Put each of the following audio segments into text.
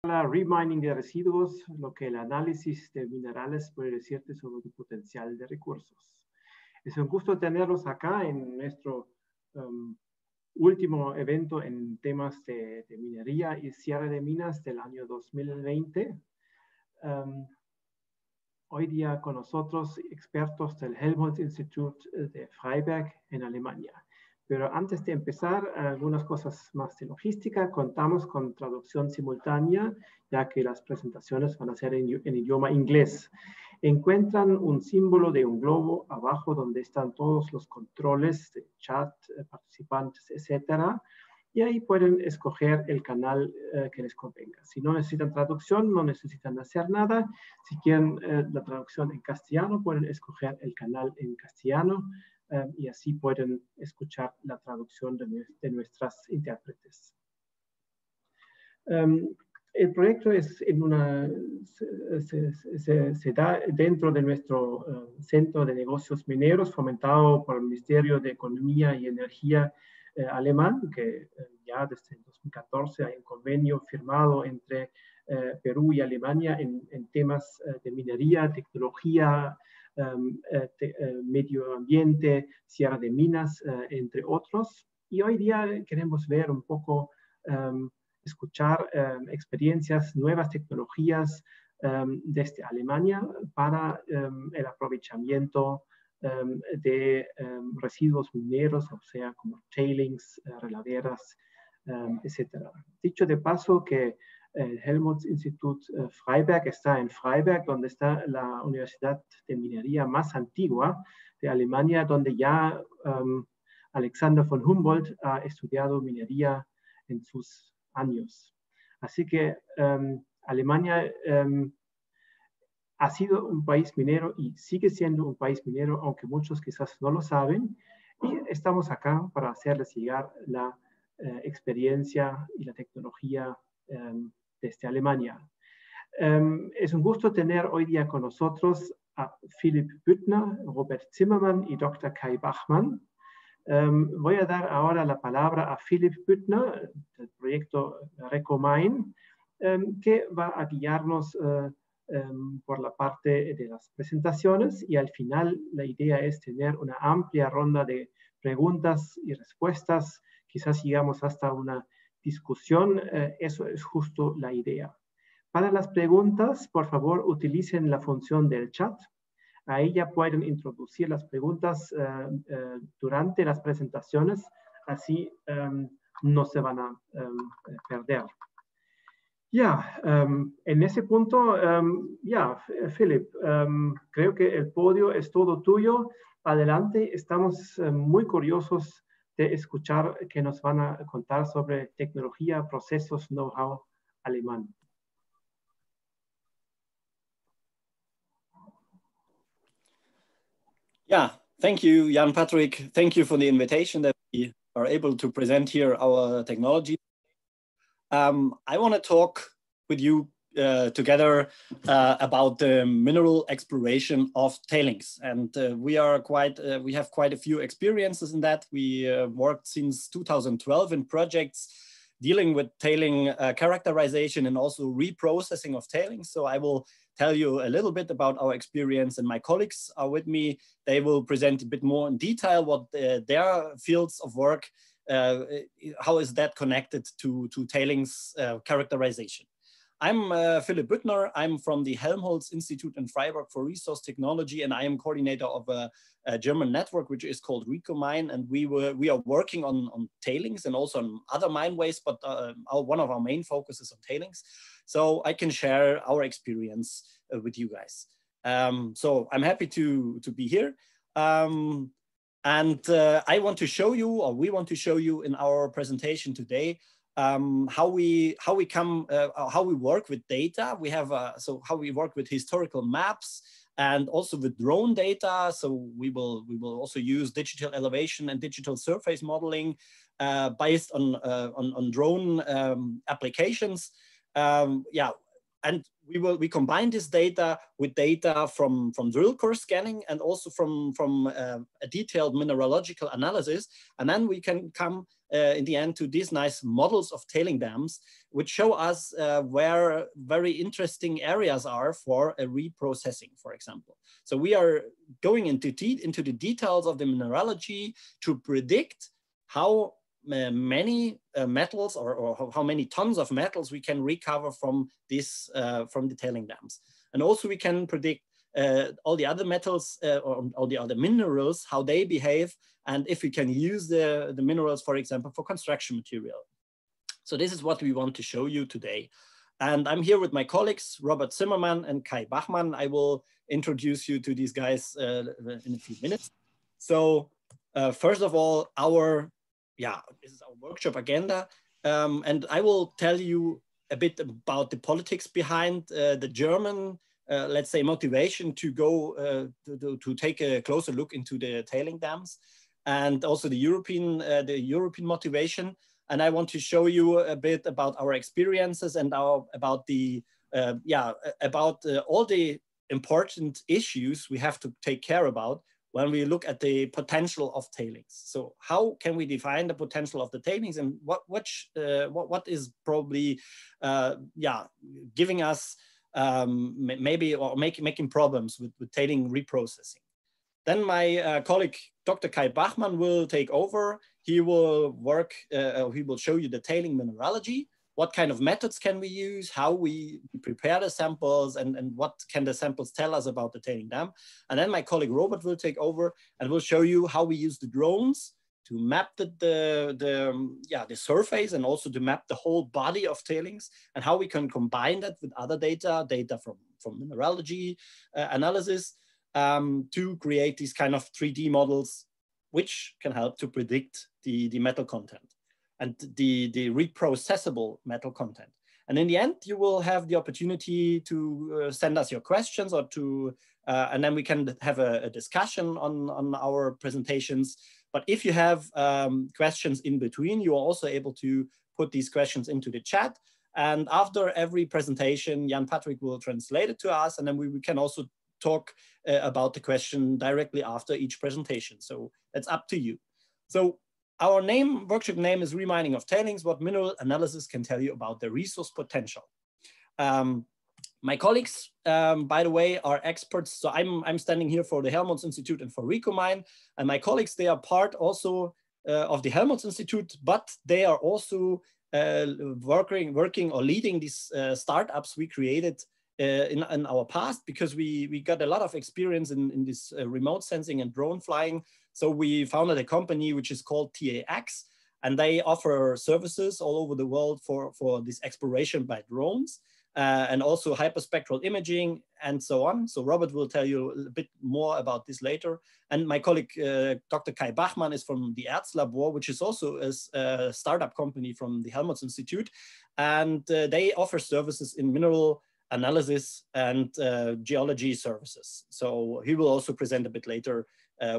Remining de residuos, lo que el análisis de minerales puede decirte sobre tu potencial de recursos. Es un gusto tenerlos acá en nuestro último evento en temas de minería y cierre de minas del año 2020. Hoy día con nosotros expertos del Helmholtz Institute de Freiberg en Alemania. Pero antes de empezar, algunas cosas más de logística. Contamos con traducción simultánea, ya que las presentaciones van a ser en idioma inglés. Encuentran un símbolo de un globo abajo donde están todos los controles de chat, participantes, etc. Y ahí pueden escoger el canal que les convenga. Si no necesitan traducción, no necesitan hacer nada. Si quieren la traducción en castellano, pueden escoger el canal en castellano. Y así pueden escuchar la traducción de nuestras intérpretes. El proyecto es se da dentro de nuestro Centro de Negocios Mineros, fomentado por el Ministerio de Economía y Energía alemán, que ya desde 2014 hay un convenio firmado entre Perú y Alemania en temas de minería, tecnología, medio ambiente, cierre de minas, entre otros. Y hoy día queremos ver un poco, escuchar experiencias, nuevas tecnologías desde Alemania para el aprovechamiento de residuos mineros, o sea, como tailings, reladeras, etc. Dicho de paso que el Helmholtz Institute Freiberg está en Freiberg, donde está la universidad de minería más antigua de Alemania, donde ya Alexander von Humboldt ha estudiado minería en sus años. Así que Alemania ha sido un país minero y sigue siendo un país minero, aunque muchos quizás no lo saben. Y estamos acá para hacerles llegar la experiencia y la tecnología desde Alemania. Es un gusto tener hoy día con nosotros a Philipp Büttner, Robert Zimmermann y Dr. Kai Bachmann. Voy a dar ahora la palabra a Philipp Büttner del proyecto Recomine, que va a guiarnos por la parte de las presentaciones, y al final la idea es tener una amplia ronda de preguntas y respuestas. Quizás llegamos hasta una discusión, eso es justo la idea. Para las preguntas, por favor, utilicen la función del chat. Ahí ya pueden introducir las preguntas durante las presentaciones, así no se van a perder. Ya, en ese punto, ya, Philipp, creo que el podio es todo tuyo. Adelante, estamos muy curiosos de escuchar que nos van a contar sobre tecnología, procesos, know-how alemán. Yeah, thank you, Jan Patrick. Thank you for the invitation that we are able to present here our technology. I want to talk with you together about the mineral exploration of tailings, and we have quite a few experiences in that. We worked since 2012 in projects dealing with tailing characterization and also reprocessing of tailings. So I will tell you a little bit about our experience, and my colleagues are with me. They will present a bit more in detail what their fields of work, how is that connected to tailings characterization. I'm Philipp Büttner. I'm from the Helmholtz Institute in Freiburg for Resource Technology, and I am coordinator of a German network which is called Recomine, and we are working on tailings and also on other mineways, but one of our main focuses on tailings. So I can share our experience with you guys. So I'm happy to be here. And I want to show you, or we want to show you in our presentation today, how we work with data. We have so how we work with historical maps and also with drone data. So we will also use digital elevation and digital surface modeling based on drone applications. Yeah, and we combine this data with data from drill core scanning and also from a detailed mineralogical analysis. And then we can come in the end to these nice models of tailing dams, which show us where very interesting areas are for a reprocessing, for example. So we are going into the details of the mineralogy to predict how many metals or how many tons of metals we can recover from this from the tailing dams. And also we can predict all the other metals or all the other minerals, how they behave, and if we can use the minerals, for example, for construction material. So this is what we want to show you today. And I'm here with my colleagues, Robert Zimmermann and Kai Bachmann. I will introduce you to these guys in a few minutes. So first of all, this is our workshop agenda. And I will tell you a bit about the politics behind the German, let's say, motivation to go to take a closer look into the tailing dams, and also the European motivation. And I want to show you a bit about our experiences and about all the important issues we have to take care about when we look at the potential of tailings. So how can we define the potential of the tailings, and what is probably giving us maybe or making problems with tailing reprocessing. Then my colleague, Dr. Kai Bachmann, will take over. He will he will show you the tailing mineralogy. What kind of methods can we use? How we prepare the samples, and what can the samples tell us about the tailing dam? And then my colleague Robert will take over and will show you how we use the drones to map the surface and also to map the whole body of tailings, and how we can combine that with other data from mineralogy analysis to create these kind of 3D models, which can help to predict the metal content and the reprocessable metal content. And in the end, you will have the opportunity to send us your questions, or and then we can have a discussion on our presentations. But if you have questions in between, you are also able to put these questions into the chat. And after every presentation, Jan Patrick will translate it to us, and then we can also talk about the question directly after each presentation. So that's up to you. So our workshop name is Remining of Tailings, what mineral analysis can tell you about the resource potential. My colleagues, by the way, are experts. So I'm standing here for the Helmholtz Institute and for Recomine. And my colleagues, they are part also of the Helmholtz Institute, but they are also working or leading these startups we created in our past, because we got a lot of experience in this remote sensing and drone flying. So we founded a company which is called TAX, and they offer services all over the world for this exploration by drones and also hyperspectral imaging and so on. So Robert will tell you a bit more about this later. And my colleague, Dr. Kai Bachmann, is from the Erzlabor, which is also a startup company from the Helmholtz Institute. And they offer services in mineral analysis and geology services. So he will also present a bit later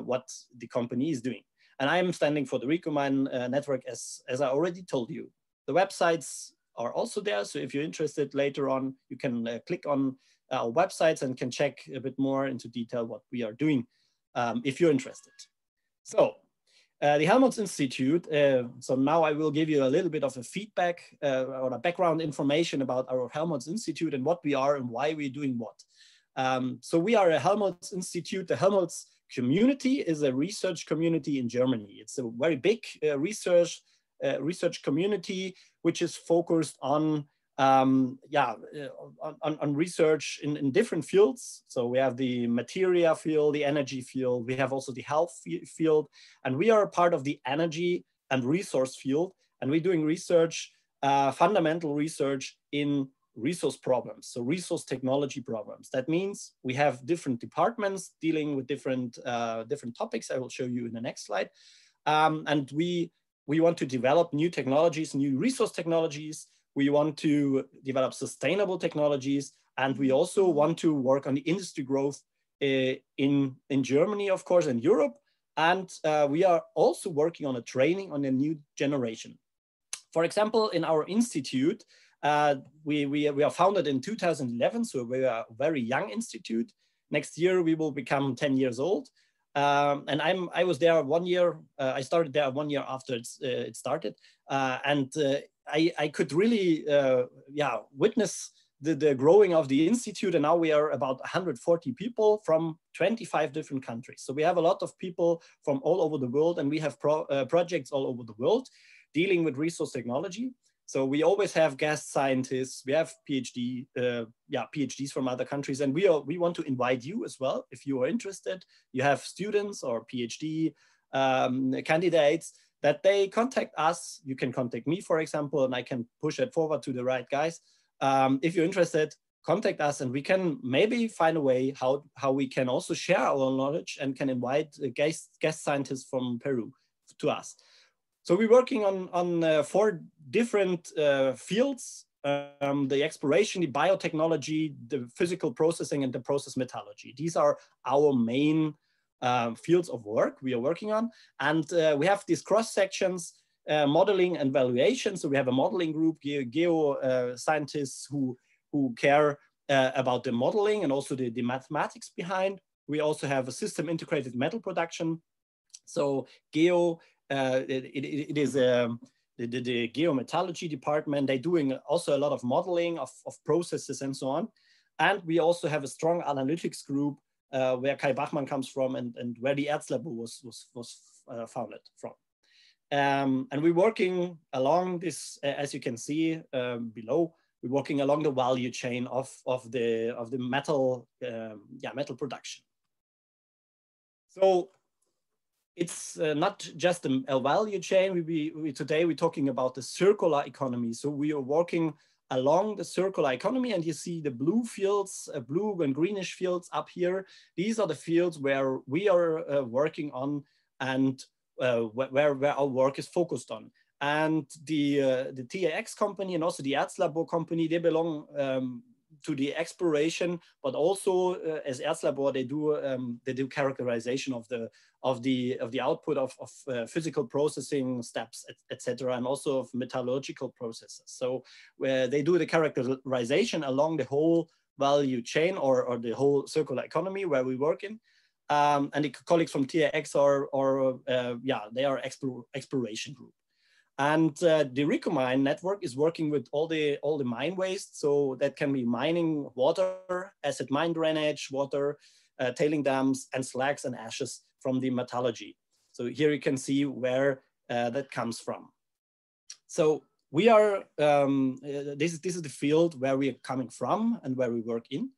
what the company is doing. And I am standing for the Recomine network, as I already told you. The websites are also there. So if you're interested later on, you can click on our websites and can check a bit more into detail what we are doing if you're interested. So the Helmholtz Institute, so now I will give you a little bit of a feedback or a background information about our Helmholtz Institute and what we are and why we're doing what. So we are a Helmholtz Institute. The Helmholtz community is a research community in Germany. It's a very big research community, which is focused on research in different fields. So we have the materia field, the energy field, we have also the health field, and we are part of the energy and resource field. And we're doing research, fundamental research in resource problems, so resource technology problems. That means we have different departments dealing with different topics. I will show you in the next slide. And we want to develop new technologies, new resource technologies. We want to develop sustainable technologies, and we also want to work on the industry growth in Germany, of course, and Europe. And we are also working on a training on a new generation. For example, in our institute, We are founded in 2011, so we are a very young institute. Next year, we will become 10 years old. And I was there 1 year. I started there 1 year after it started. I could really witness the growing of the institute. And now we are about 140 people from 25 different countries. So we have a lot of people from all over the world, and we have projects all over the world dealing with resource technology. So we always have guest scientists. We have PhDs from other countries, and we want to invite you as well if you are interested. You have students or PhD candidates that they contact us. You can contact me, for example, and I can push it forward to the right guys. If you're interested, contact us, and we can maybe find a way how we can also share our knowledge and can invite guest scientists from Peru to us. So we're working on 4 different fields, the exploration, the biotechnology, the physical processing, and the process metallurgy. These are our main fields of work we are working on. And we have these cross sections, modeling and valuation. So we have a modeling group, geo scientists who care about the modeling and also the mathematics behind. We also have a system integrated metal production. So geo, it is the geometallurgy department. They're doing also a lot of modeling of processes and so on. And we also have a strong analytics group where Kai Bachmann comes from and where the Erzlabor was founded from. And we're working along this, as you can see below, we're working along the value chain of the metal, metal production. So it's not just a value chain. Today we're talking about the circular economy. So we are working along the circular economy, and you see the blue fields, blue and greenish fields up here. These are the fields where we are working on, and where our work is focused on. And the TAX company and also the Erzlabor company, they belong to the exploration, but also as Erzlabor, they do characterization of the output of physical processing steps, etc., and also of metallurgical processes. So where they do the characterization along the whole value chain or the whole circular economy where we work in. And the colleagues from TAX they are exploration group. And the Recomine network is working with all the mine waste. So that can be mining water, acid mine drainage, water, tailing dams, and slags and ashes from the metallurgy. So here you can see where that comes from. So we are, this is the field where we are coming from and where we work in.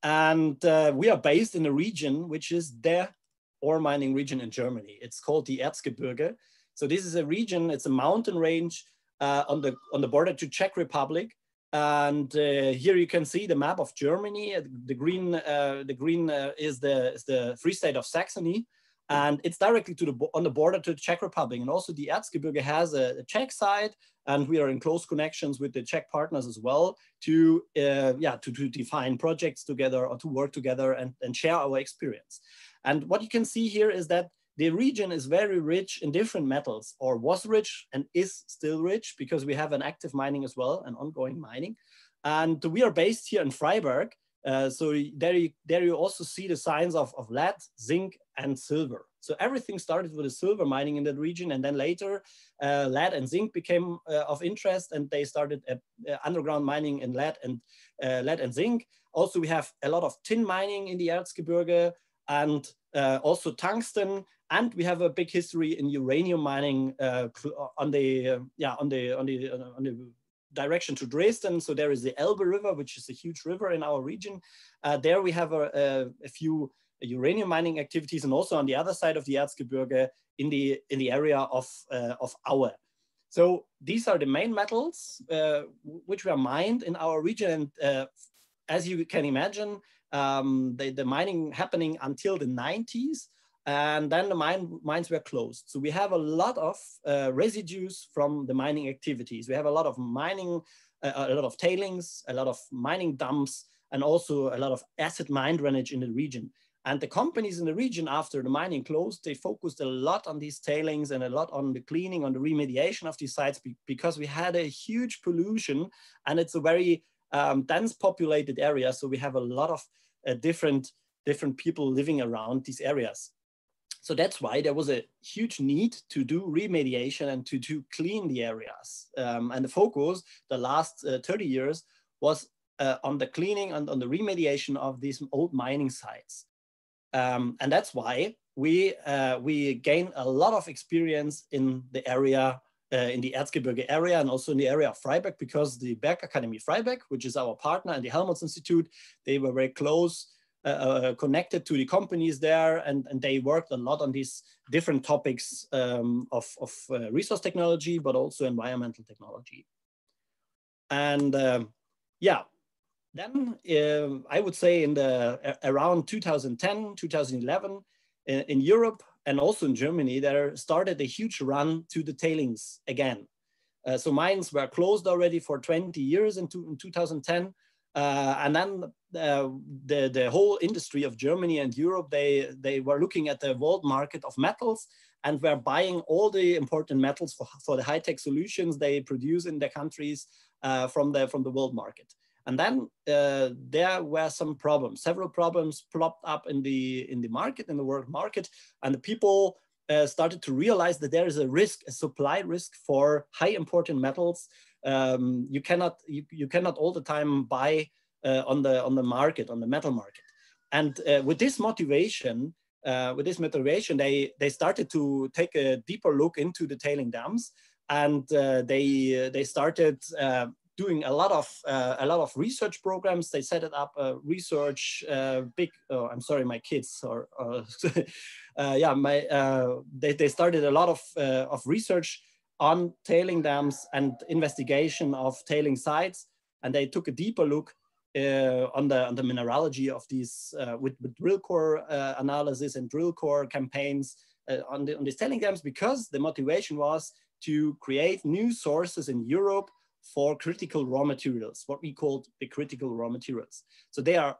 And we are based in a region which is the ore mining region in Germany. It's called the Erzgebirge. So this is a region, it's a mountain range on the border to Czech Republic. And here you can see the map of Germany. The green is the Free State of Saxony. And it's directly on the border to the Czech Republic. And also the Erzgebirge has a Czech side, and we are in close connections with the Czech partners as well to define projects together or to work together and share our experience. And what you can see here is that the region is very rich in different metals, or was rich and is still rich, because we have an active mining as well, an ongoing mining. And we are based here in Freiberg. So there you also see the signs of lead, zinc, and silver. So everything started with the silver mining in that region, and then later lead and zinc became of interest, and they started underground mining in lead and zinc. Also, we have a lot of tin mining in the Erzgebirge, and also tungsten, and we have a big history in uranium mining on the direction to Dresden. So there is the Elbe River, which is a huge river in our region. There we have a few uranium mining activities, and also on the other side of the Erzgebirge in the area of Aue. So these are the main metals which were mined in our region. And as you can imagine, the mining happening until the 90s, and then the mines were closed. So we have a lot of residues from the mining activities. We have a lot of mining, a lot of tailings, a lot of mining dumps, and also a lot of acid mine drainage in the region. And the companies in the region, after the mining closed, they focused a lot on these tailings and a lot on the cleaning, on the remediation of these sites, because we had a huge pollution, and it's a very dense populated area. So we have a lot of different people living around these areas. So that's why there was a huge need to do remediation and to clean the areas. And the focus the last 30 years was on the cleaning and on the remediation of these old mining sites. And that's why we gain a lot of experience in the area, in the Erzgebirge area, and also in the area of Freiberg, because the Bergakademie Freiberg, which is our partner, and the Helmholtz Institute, they were very close, connected to the companies there, and they worked a lot on these different topics of resource technology, but also environmental technology. And yeah. Then I would say in around 2010, 2011, in Europe and also in Germany, there started a huge run to the tailings again. So mines were closed already for 20 years in 2010. And then the whole industry of Germany and Europe, they were looking at the world market of metals and were buying all the important metals for the high-tech solutions they produce in their countries from the world market. And then there were some problems. Several problems plopped up in the market, in the world market, and the people started to realize that there is a risk, a supply risk for high important metals. You cannot all the time buy on the market, on the metal market. And with this motivation, they started to take a deeper look into the tailing dams, and they started doing a lot of research programs. They set it up research big. Oh, I'm sorry, my kids are. Yeah, they started a lot of research on tailing dams and investigation of tailing sites, and they took a deeper look on the mineralogy of these with drill core analysis and drill core campaigns on these tailing dams, because the motivation was to create new sources in Europe for critical raw materials, what we called the critical raw materials. So they have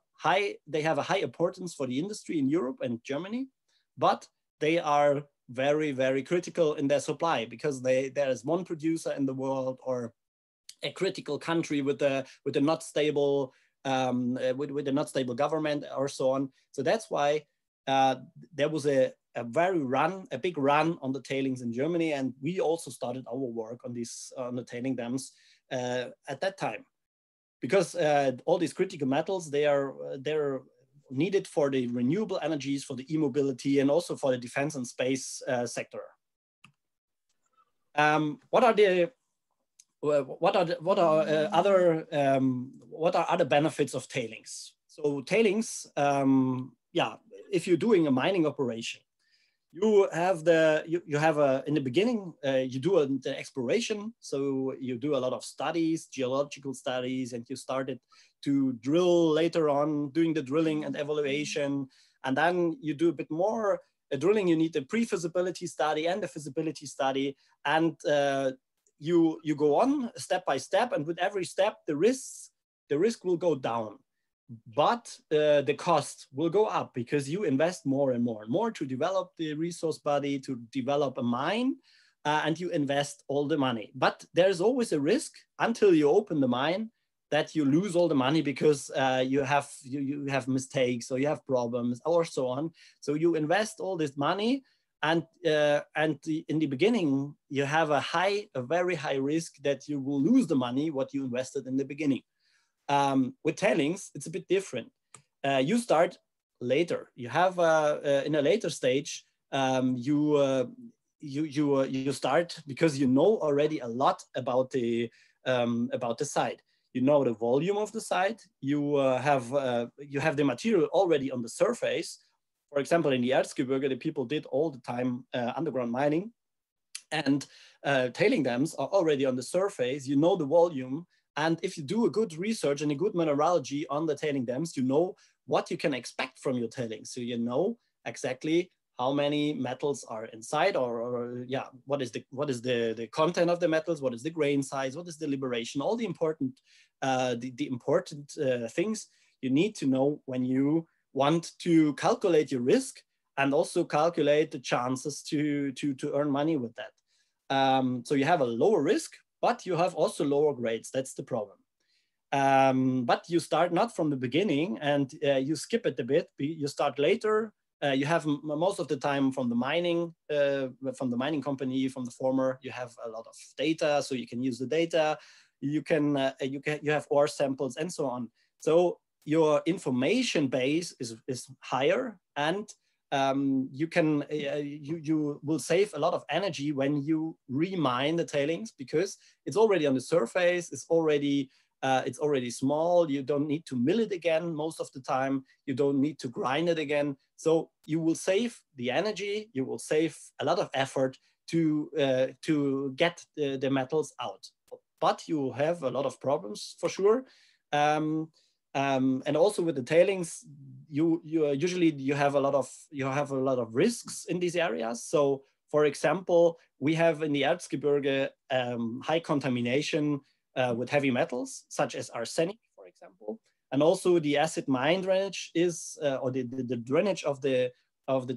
a high importance for the industry in Europe and Germany, but they are very, very critical in their supply, because there is one producer in the world, or a critical country with a not stable government, or so on. So that's why there was a big run on the tailings in Germany, and we also started our work on the tailing dams at that time, because all these critical metals, they're needed for the renewable energies, for the e-mobility, and also for the defense and space sector. What are other benefits of tailings? So tailings, yeah, if you're doing a mining operation, you have in the beginning, you do the exploration. So you do a lot of studies, geological studies, and you started to drill later on, doing the drilling and evaluation. And then you do a bit more drilling. You need a pre-feasibility study and a feasibility study. And you go on step by step. And with every step, the risk will go down. But the cost will go up, because you invest more and more and more to develop the resource body, to develop a mine, and you invest all the money. But there's always a risk until you open the mine that you lose all the money, because you have mistakes, or you have problems, or so on. So you invest all this money, and in the beginning you have a very high risk that you will lose the money what you invested in the beginning. With tailings, it's a bit different. You start later. You have in a later stage, you start because you know already a lot about the site. You know the volume of the site. You have the material already on the surface. For example, in the Erzgebirge, the people did all the time underground mining, and tailing dams are already on the surface. You know the volume. And if you do a good research and a good mineralogy on the tailing dams, you know what you can expect from your tailings. So you know exactly how many metals are inside, or yeah, what is the content of the metals, what is the grain size, what is the liberation, all the important things you need to know when you want to calculate your risk and also calculate the chances to earn money with that. So you have a lower risk, but you have also lower grades. That's the problem. But you start not from the beginning, and you skip it a bit. You start later. You have most of the time from the mining company, from the former. You have a lot of data, so you can use the data. You have ore samples and so on. So your information base is higher, and you will save a lot of energy when you remine the tailings, because it's already on the surface. It's already small. You don't need to mill it again most of the time. You don't need to grind it again. So you will save the energy. You will save a lot of effort to get the metals out. But you have a lot of problems for sure. And also with the tailings, you usually have a lot of risks in these areas. So for example, we have in the Erzgebirge high contamination with heavy metals, such as arsenic, for example. And also the acid mine drainage is, or the drainage of the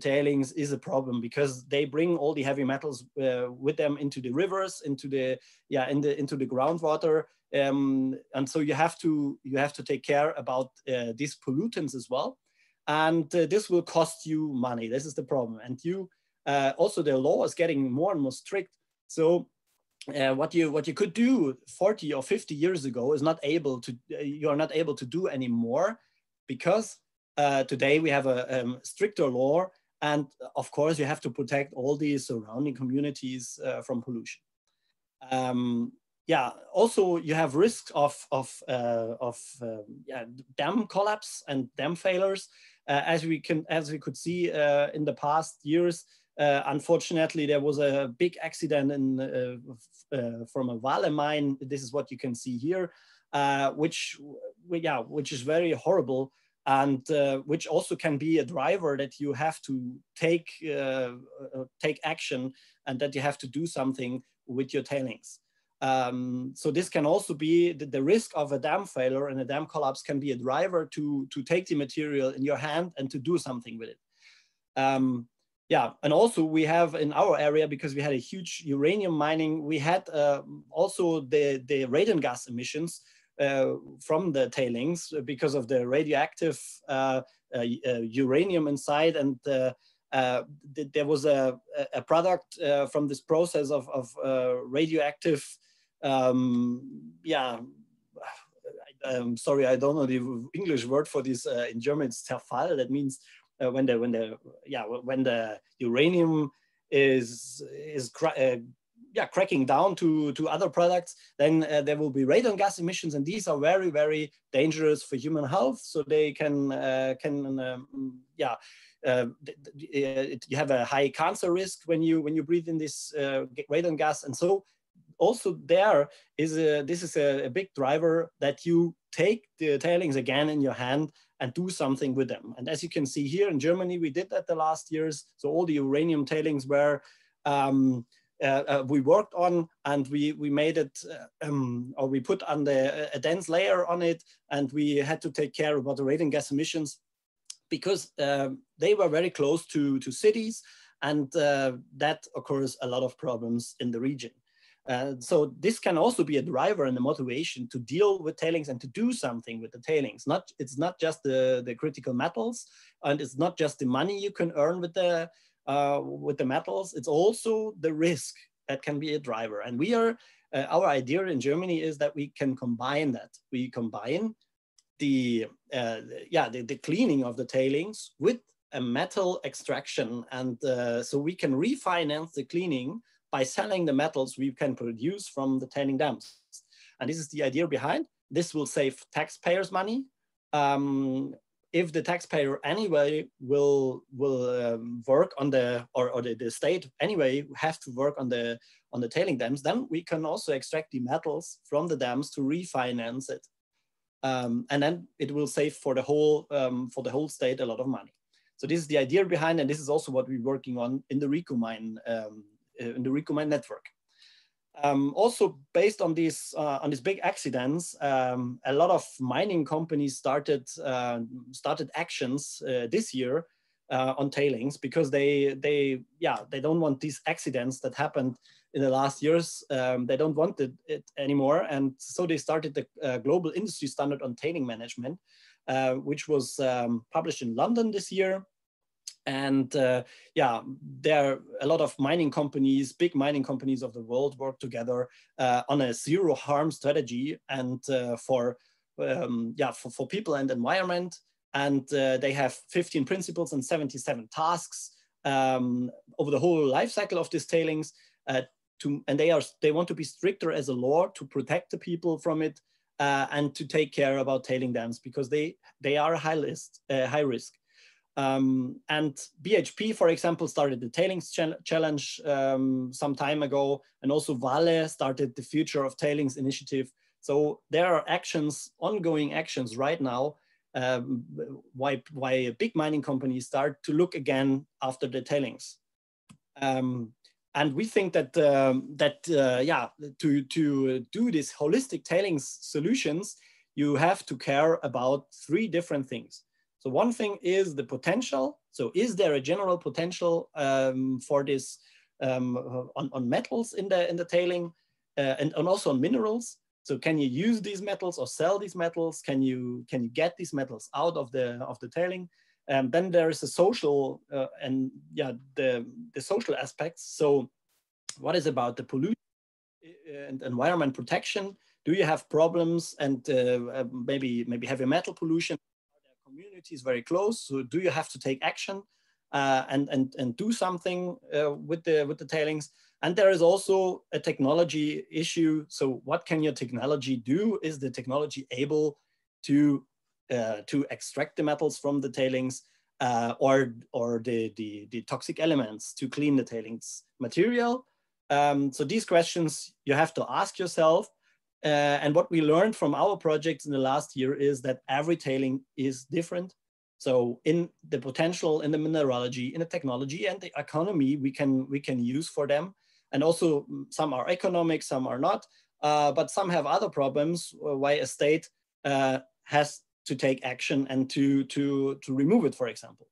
tailings is a problem, because they bring all the heavy metals with them into the rivers, into the groundwater. And so you have to take care about these pollutants as well. And this will cost you money. This is the problem. And also the law is getting more and more strict. So what you could do 40 or 50 years ago is you are not able to do anymore, because today we have a stricter law, and of course you have to protect all these surrounding communities from pollution. Also you have risks of dam collapse and dam failures, as we could see in the past years. Unfortunately, there was a big accident from a Vale mine. This is what you can see here, which is very horrible, and which also can be a driver that you have to take action, and that you have to do something with your tailings. So this can also be the risk of a dam failure and a dam collapse can be a driver to take the material in your hand and to do something with it. And also we have in our area, because we had a huge uranium mining, we had also the radon gas emissions from the tailings because of the radioactive uranium inside. And there was a product from this process of radioactive, sorry, I don't know the English word for this. In German, it's Zerfall. That means when the uranium is cracking down to other products, then there will be radon gas emissions, and these are very, very dangerous for human health. So they can you have a high cancer risk when you breathe in this radon gas. And so also this is a big driver that you take the tailings again in your hand and do something with them. And as you can see here in Germany, we did that the last years. So all the uranium tailings were we worked on, and we made it, or we put on a dense layer on it, and we had to take care about the radon gas emissions, because they were very close to cities, and that occurs a lot of problems in the region. So this can also be a driver and a motivation to deal with tailings and to do something with the tailings. It's not just the critical metals, and it's not just the money you can earn with the metals. It's also the risk that can be a driver. And we are our idea in Germany is that we can combine that. We combine the cleaning of the tailings with a metal extraction, and so we can refinance the cleaning by selling the metals we can produce from the tailing dams. And this is the idea behind. This will save taxpayers money. If the taxpayer anyway will work on the state anyway have to work on the tailing dams, then we can also extract the metals from the dams to refinance it. And then it will save for the whole state a lot of money. So this is the idea behind, and this is also what we're working on in the RecoMine network. Also, based on these big accidents, a lot of mining companies started actions this year on tailings, because they don't want these accidents that happened in the last years. They don't want it anymore, and so they started the global industry standard on tailing management, which was published in London this year. And yeah, there are a lot of mining companies, big mining companies of the world, work together on a zero harm strategy, and for people and environment. And they have 15 principles and 77 tasks over the whole life cycle of this tailings. And they want to be stricter as a law to protect the people from it, and to take care about tailing dams, because they are high risk. And BHP, for example, started the Tailings Challenge some time ago, and also Vale started the Future of Tailings initiative. So there are ongoing actions right now, why big mining companies start to look again after the tailings. And we think that to do this holistic tailings solutions, you have to care about 3 different things. So one thing is the potential. So is there a general potential for this on metals in the tailing, and also on minerals? So can you use these metals or sell these metals? Can you get these metals out of the tailing? And then there is a social the social aspects. So what is about the pollution and environment protection? Do you have problems, and maybe heavy metal pollution? Community is very close. So do you have to take action and do something with the tailings? And there is also a technology issue. So what can your technology do? Is the technology able to extract the metals from the tailings, or the toxic elements to clean the tailings material? So these questions you have to ask yourself. And what we learned from our projects in the last year is that every tailing is different. So in the potential, in the mineralogy, in the technology, and the economy we can use for them. And also some are economic, some are not, but some have other problems why a state has to take action and to remove it, for example.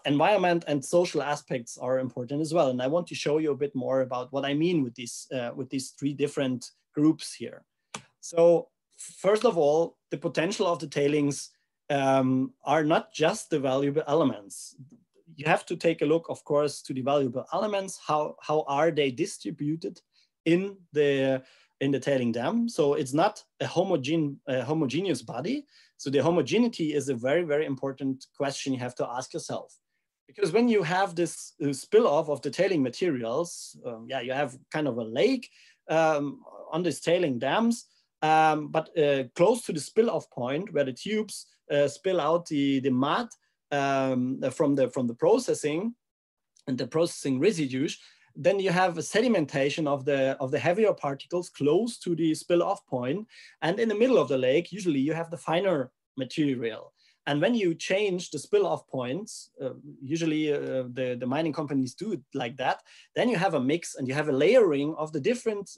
Environment and social aspects are important as well. And I want to show you a bit more about what I mean with these 3 different groups here. So first of all, the potential of the tailings are not just the valuable elements. You have to take a look, of course, to the valuable elements. How are they distributed in the tailing dam? So it's not a homogeneous body. So the homogeneity is a very, very important question you have to ask yourself. Because when you have this spill off of the tailing materials, you have kind of a lake on these tailing dams, but close to the spill off point where the tubes spill out the mud from the processing and the processing residues, then you have a sedimentation of the heavier particles close to the spill off point. And in the middle of the lake, usually you have the finer material. And when you change the spill off points, usually the mining companies do it like that, then you have a mix and you have a layering of the different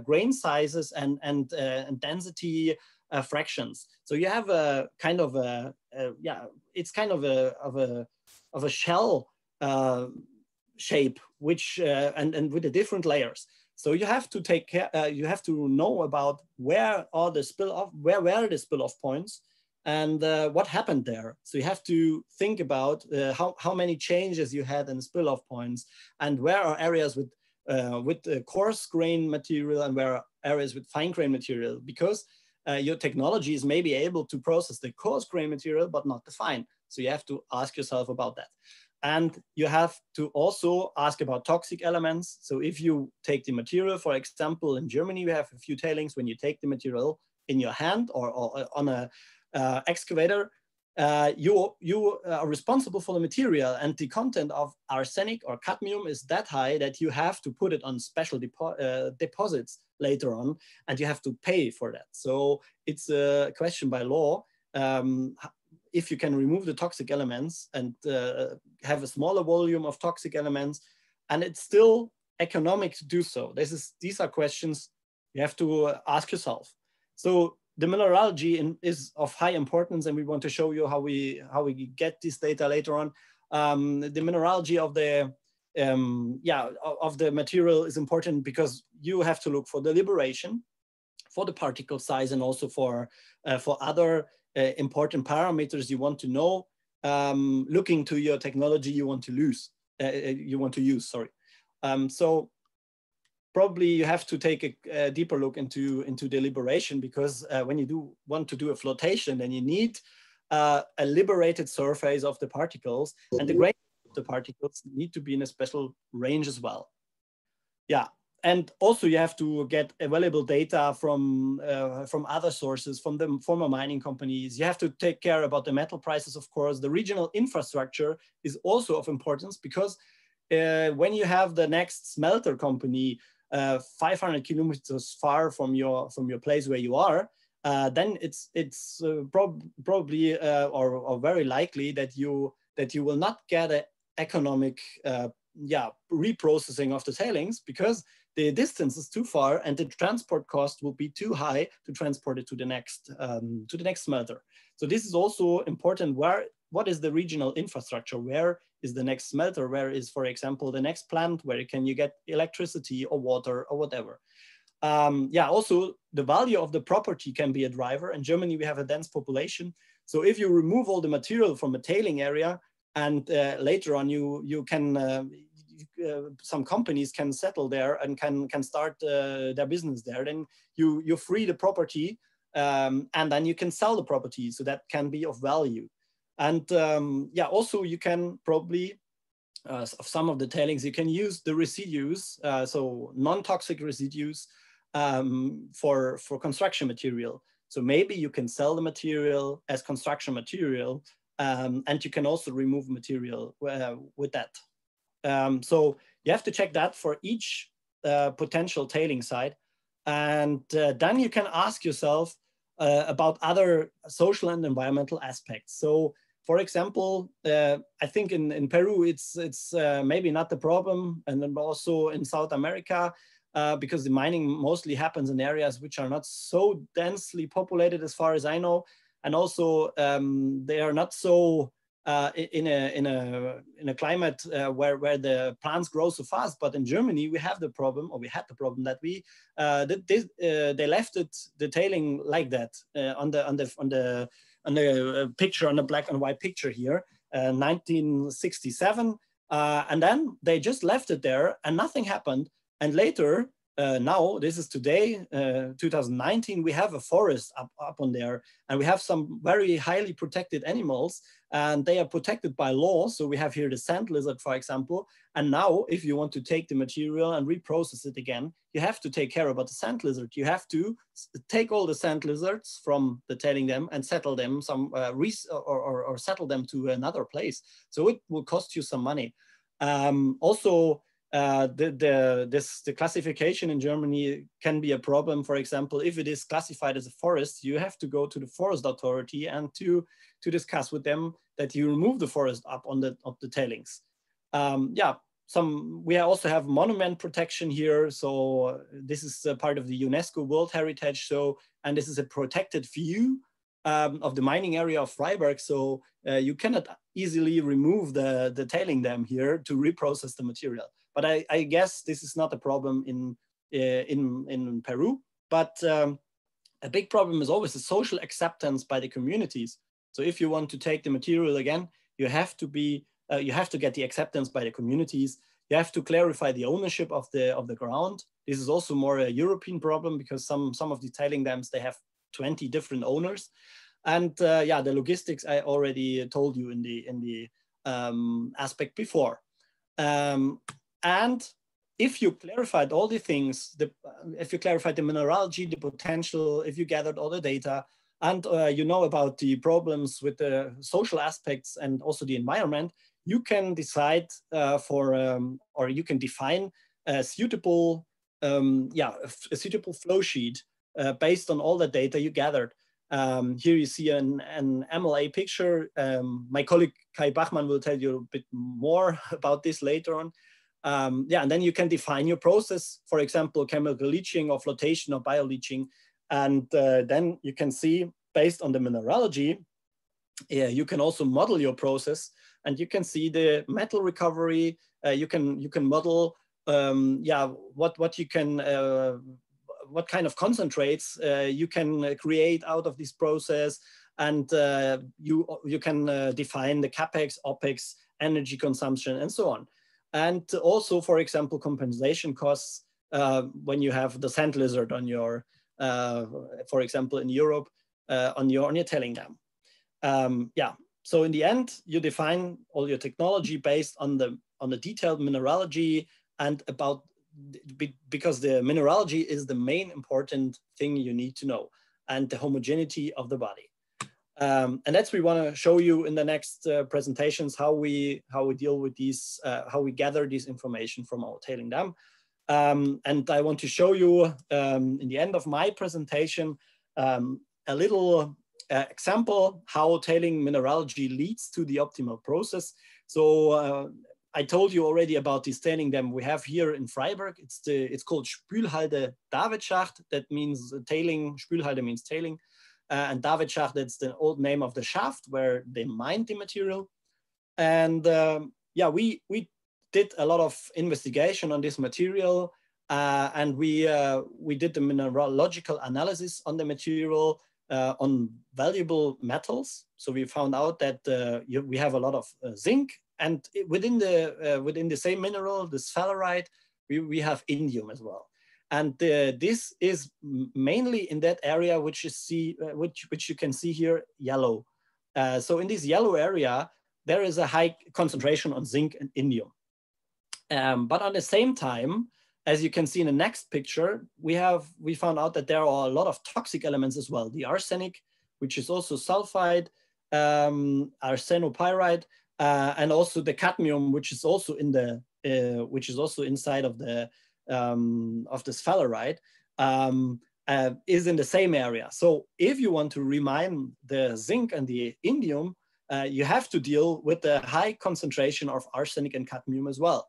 grain sizes and density fractions. So you have a kind of it's kind of a shell shape, which and with the different layers. So you have to take care. You have to know about where are the spill off, where were the spill off points, and what happened there. So you have to think about how many changes you had in the spill off points, and where are areas with coarse grain material and where are areas with fine grain material, because your technology is maybe able to process the coarse grain material, but not the fine. So you have to ask yourself about that. And you have to also ask about toxic elements. So if you take the material, for example, in Germany, we have a few tailings. When you take the material in your hand or on a excavator, you are responsible for the material, and the content of arsenic or cadmium is that high that you have to put it on special deposits later on, and you have to pay for that. So it's a question by law. If you can remove the toxic elements and have a smaller volume of toxic elements, and it's still economic to do so? These are questions you have to ask yourself. So the mineralogy is of high importance, and we want to show you how we get this data later on. The mineralogy of the of the material is important because you have to look for the liberation, for the particle size, and also for other important parameters you want to know, looking to your technology you want to use. Sorry. So probably you have to take a deeper look into the liberation, because when you want to do a flotation, then you need a liberated surface of the particles, and the gradient of the particles need to be in a special range as well. Yeah, and also you have to get available data from other sources, from the former mining companies. You have to take care about the metal prices, of course. The regional infrastructure is also of importance, because when you have the next smelter company 500 kilometers far from your place where you are, then it's probably or very likely that you will not get an economic reprocessing of the tailings, because the distance is too far and the transport cost will be too high to transport it to the next smelter. So this is also important. What is the regional infrastructure? Where is the next smelter? Where is, for example, the next plant? Where can you get electricity or water or whatever? Also the value of the property can be a driver. In Germany, we have a dense population. So if you remove all the material from a tailing area, and later on you can, some companies can settle there and can start their business there, then you free the property, and then you can sell the property. So that can be of value. And also you can probably, of some of the tailings, you can use the residuos, so non-toxic residuos, for construction material. So maybe you can sell the material as construction material, and you can also remove material with that. So you have to check that for each potential tailing site. And then you can ask yourself about other social and environmental aspects. So for example, I think in Peru, it's maybe not the problem, and then also in South America, because the mining mostly happens in areas which are not so densely populated, as far as I know, and also they are not so in a climate where the plants grow so fast. But in Germany, we have the problem, or we had the problem, that they left the tailing like that on the picture, on the black and white picture here, 1967, and then they just left it there and nothing happened. And later, now this is today, 2019, we have a forest up on there, and we have some very highly protected animals, and they are protected by law. So we have here the sand lizard, for example. And now if you want to take the material and reprocess it again, you have to take care about the sand lizard. You have to take all the sand lizards from the tailing them and settle them or settle them to another place. So it will cost you some money. Also, the classification in Germany can be a problem. For example, if it is classified as a forest, you have to go to the forest authority and to discuss with them that you remove the forest up on the tailings. We also have monument protection here. So this is a part of the UNESCO World Heritage. So, and this is a protected view of the mining area of Freiberg. So you cannot easily remove the tailing dam here to reprocess the material. But I guess this is not a problem in Peru. But a big problem is always the social acceptance by the communities. So if you want to take the material again, you have to get the acceptance by the communities. You have to clarify the ownership of the ground. This is also more a European problem, because some of the tailing dams, they have 20 different owners. And the logistics I already told you in the aspect before. And if you clarified all the things, if you clarified the mineralogy, the potential, if you gathered all the data, and you know about the problems with the social aspects and also the environment, you can decide or you can define a suitable flow sheet based on all the data you gathered. Here you see an MLA picture. My colleague Kai Bachmann will tell you a bit more about this later on. Yeah, and then you can define your process, for example, chemical leaching or flotation or bioleaching. And then you can see, based on the mineralogy, you can also model your process, and you can see the metal recovery. You can model, yeah, what you can, what kind of concentrates you can create out of this process, and you can define the capex, opex, energy consumption, and so on. And also, for example, compensation costs when you have the sand lizard on your, for example, in Europe, on your tailing dam. Yeah. So in the end, you define all your technology based on the detailed mineralogy, and about, because the mineralogy is the main important thing you need to know, and the homogeneity of the body. And that's we want to show you in the next presentations, how we deal with these, how we gather this information from our tailing dam. And I want to show you in the end of my presentation a little example how tailing mineralogy leads to the optimal process. So I told you already about this tailing dam we have here in Freiburg. It's called Spülhalde Davidschacht. That means tailing. Spülhalde means tailing. And Davidschacht, that's the old name of the shaft where they mined the material. And yeah, we did a lot of investigation on this material, and we did the mineralogical analysis on the material, on valuable metals. So we found out that we have a lot of zinc, and within the same mineral, the sphalerite, we have indium as well. And this is mainly in that area which you can see here, yellow. So in this yellow area, there is a high concentration on zinc and indium. But at the same time, as you can see in the next picture, we found out that there are a lot of toxic elements as well. The arsenic, which is also sulfide, arsenopyrite, and also the cadmium, which is also in the inside of the sphalerite, is in the same area. So if you want to remine the zinc and the indium, you have to deal with the high concentration of arsenic and cadmium as well.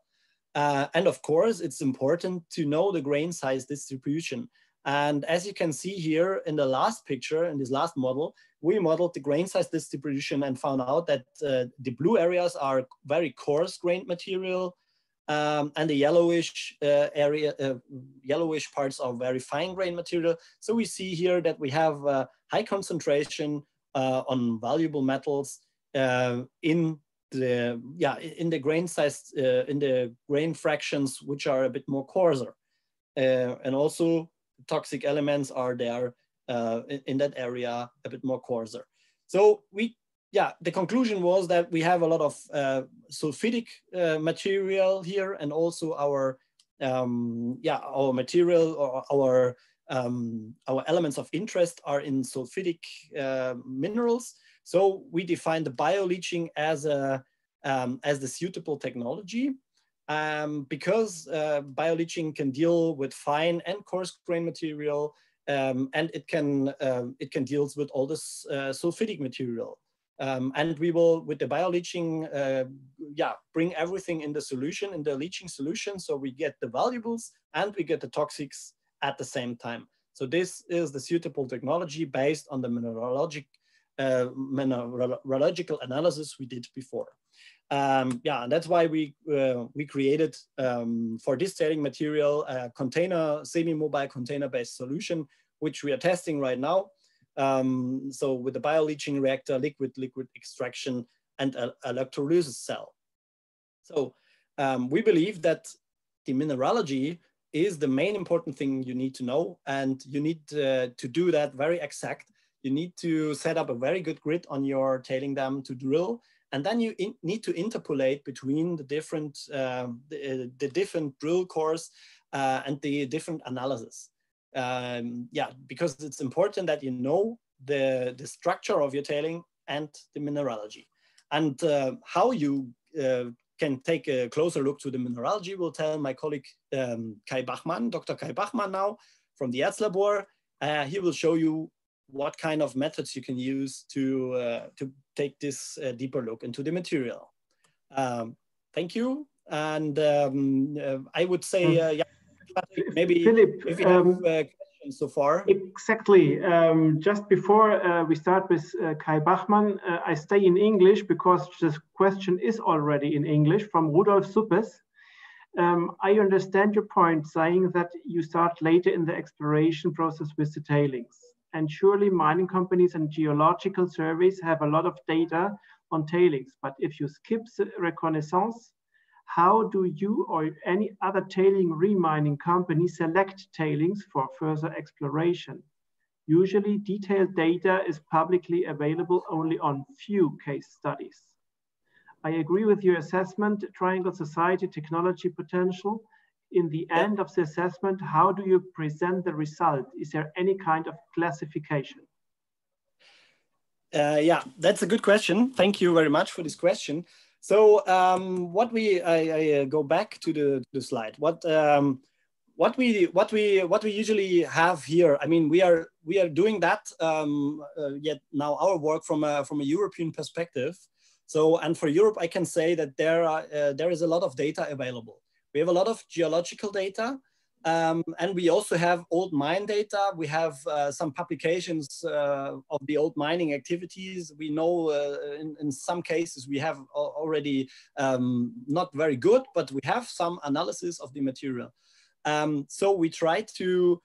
And of course, it's important to know the grain size distribution. And as you can see here in the last picture, in this last model, we modeled the grain size distribution and found out that the blue areas are very coarse grained material, and the yellowish yellowish parts are very fine grained material. So we see here that we have high concentration on valuable metals in the grain size, in the grain fractions, which are a bit more coarser, and also toxic elements are there in that area a bit more coarser. So the conclusion was that we have a lot of sulfidic material here, and also our material, or our elements of interest are in sulfidic minerals. So we defined the bioleaching as the suitable technology, because bioleaching can deal with fine and coarse grain material, and it can deal with all this sulfidic material. And we will, with the bioleaching, bring everything in the solution, in the leaching solution. So we get the valuables and we get the toxics at the same time. So this is the suitable technology based on the mineralogical analysis we did before. And that's why we created for this tailing material a container, semi-mobile container-based solution, which we are testing right now. So with the bioleaching reactor, liquid extraction, and electrolysis cell. So we believe that the mineralogy is the main important thing you need to know, and you need to do that very exact. You need to set up a very good grid on your tailing dam to drill, and then you need to interpolate between the different different drill cores and the different analysis. Because it's important that you know the structure of your tailing and the mineralogy. And how you can take a closer look to the mineralogy will tell my colleague Kai Bachmann, Dr. Kai Bachmann now from the Erzlabor. He will show you what kind of methods you can use to take this deeper look into the material. Thank you. And I would say, yeah, Patrick, maybe Philip, if you have questions so far. Exactly. Just before we start with Kai Bachmann, I stay in English because this question is already in English from Rudolf Suppes. I understand your point saying that you start later in the exploration process with the tailings. And surely mining companies and geological surveys have a lot of data on tailings. But if you skip the reconnaissance, how do you or any other tailing remining company select tailings for further exploration? Usually detailed data is publicly available only on few case studies. I agree with your assessment, triangle society technology potential. In the end of the assessment, how do you present the result? Is there any kind of classification? Yeah, that's a good question. Thank you very much for this question. So I go back to the slide. What we usually have here. I mean, we are doing that yet now our work from a European perspective. So, and for Europe, I can say that there is a lot of data available. We have a lot of geological data, and we also have old mine data. We have some publications of the old mining activities. We know in some cases we have already not very good, but we have some analysis of the material. So we try to,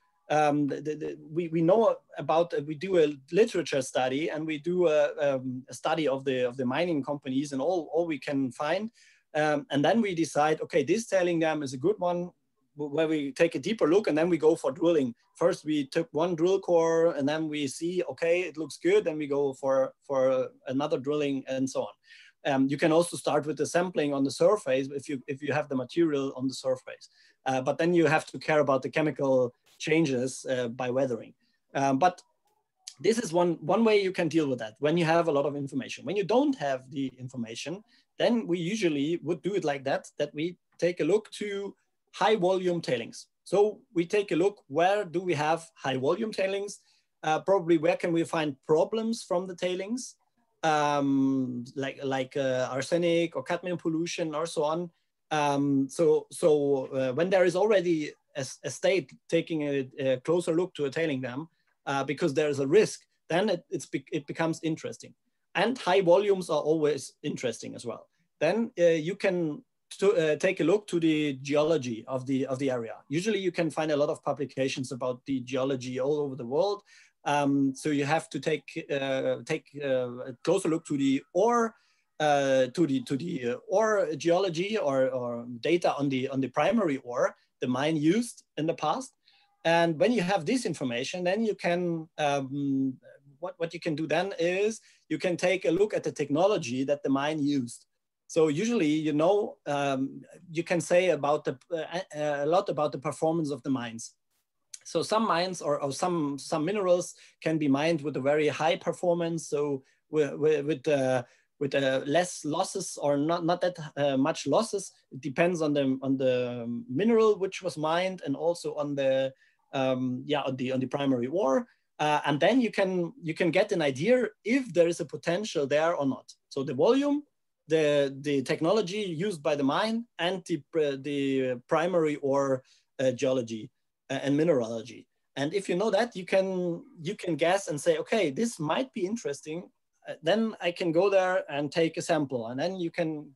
we know about, we do a literature study and we do a study of the mining companies and all we can find. And then we decide, okay, this tailing dam is a good one, where we take a deeper look and then we go for drilling. First, we took one drill core and then we see, okay, it looks good. Then we go for another drilling and so on. You can also start with the sampling on the surface if you have the material on the surface. But then you have to care about the chemical changes by weathering. But this is one way you can deal with that when you have a lot of information. When you don't have the information, then we usually would do it like that we take a look to high volume tailings. So we take a look, where do we have high volume tailings? Probably where can we find problems from the tailings? Like arsenic or cadmium pollution or so on. When there is already a state taking a closer look to a tailing dam, because there is a risk, then it becomes interesting. And high volumes are always interesting as well. Then you can take a look to the geology of the area. Usually you can find a lot of publications about the geology all over the world. So you have to take a closer look to the ore, ore geology or data on the primary ore, the mine used in the past. And when you have this information, then you can what you can do then is you can take a look at the technology that the mine used. So usually, you know, you can say about a lot about the performance of the mines. So some mines or some minerals can be mined with a very high performance. So with less losses or not that much losses. It depends on the mineral which was mined and also on the on the primary ore. And then you can get an idea if there is a potential there or not. So the volume, the technology used by the mine, and the primary ore geology and mineralogy. And if you know that, you can guess and say, okay, this might be interesting. Then I can go there and take a sample, and then you can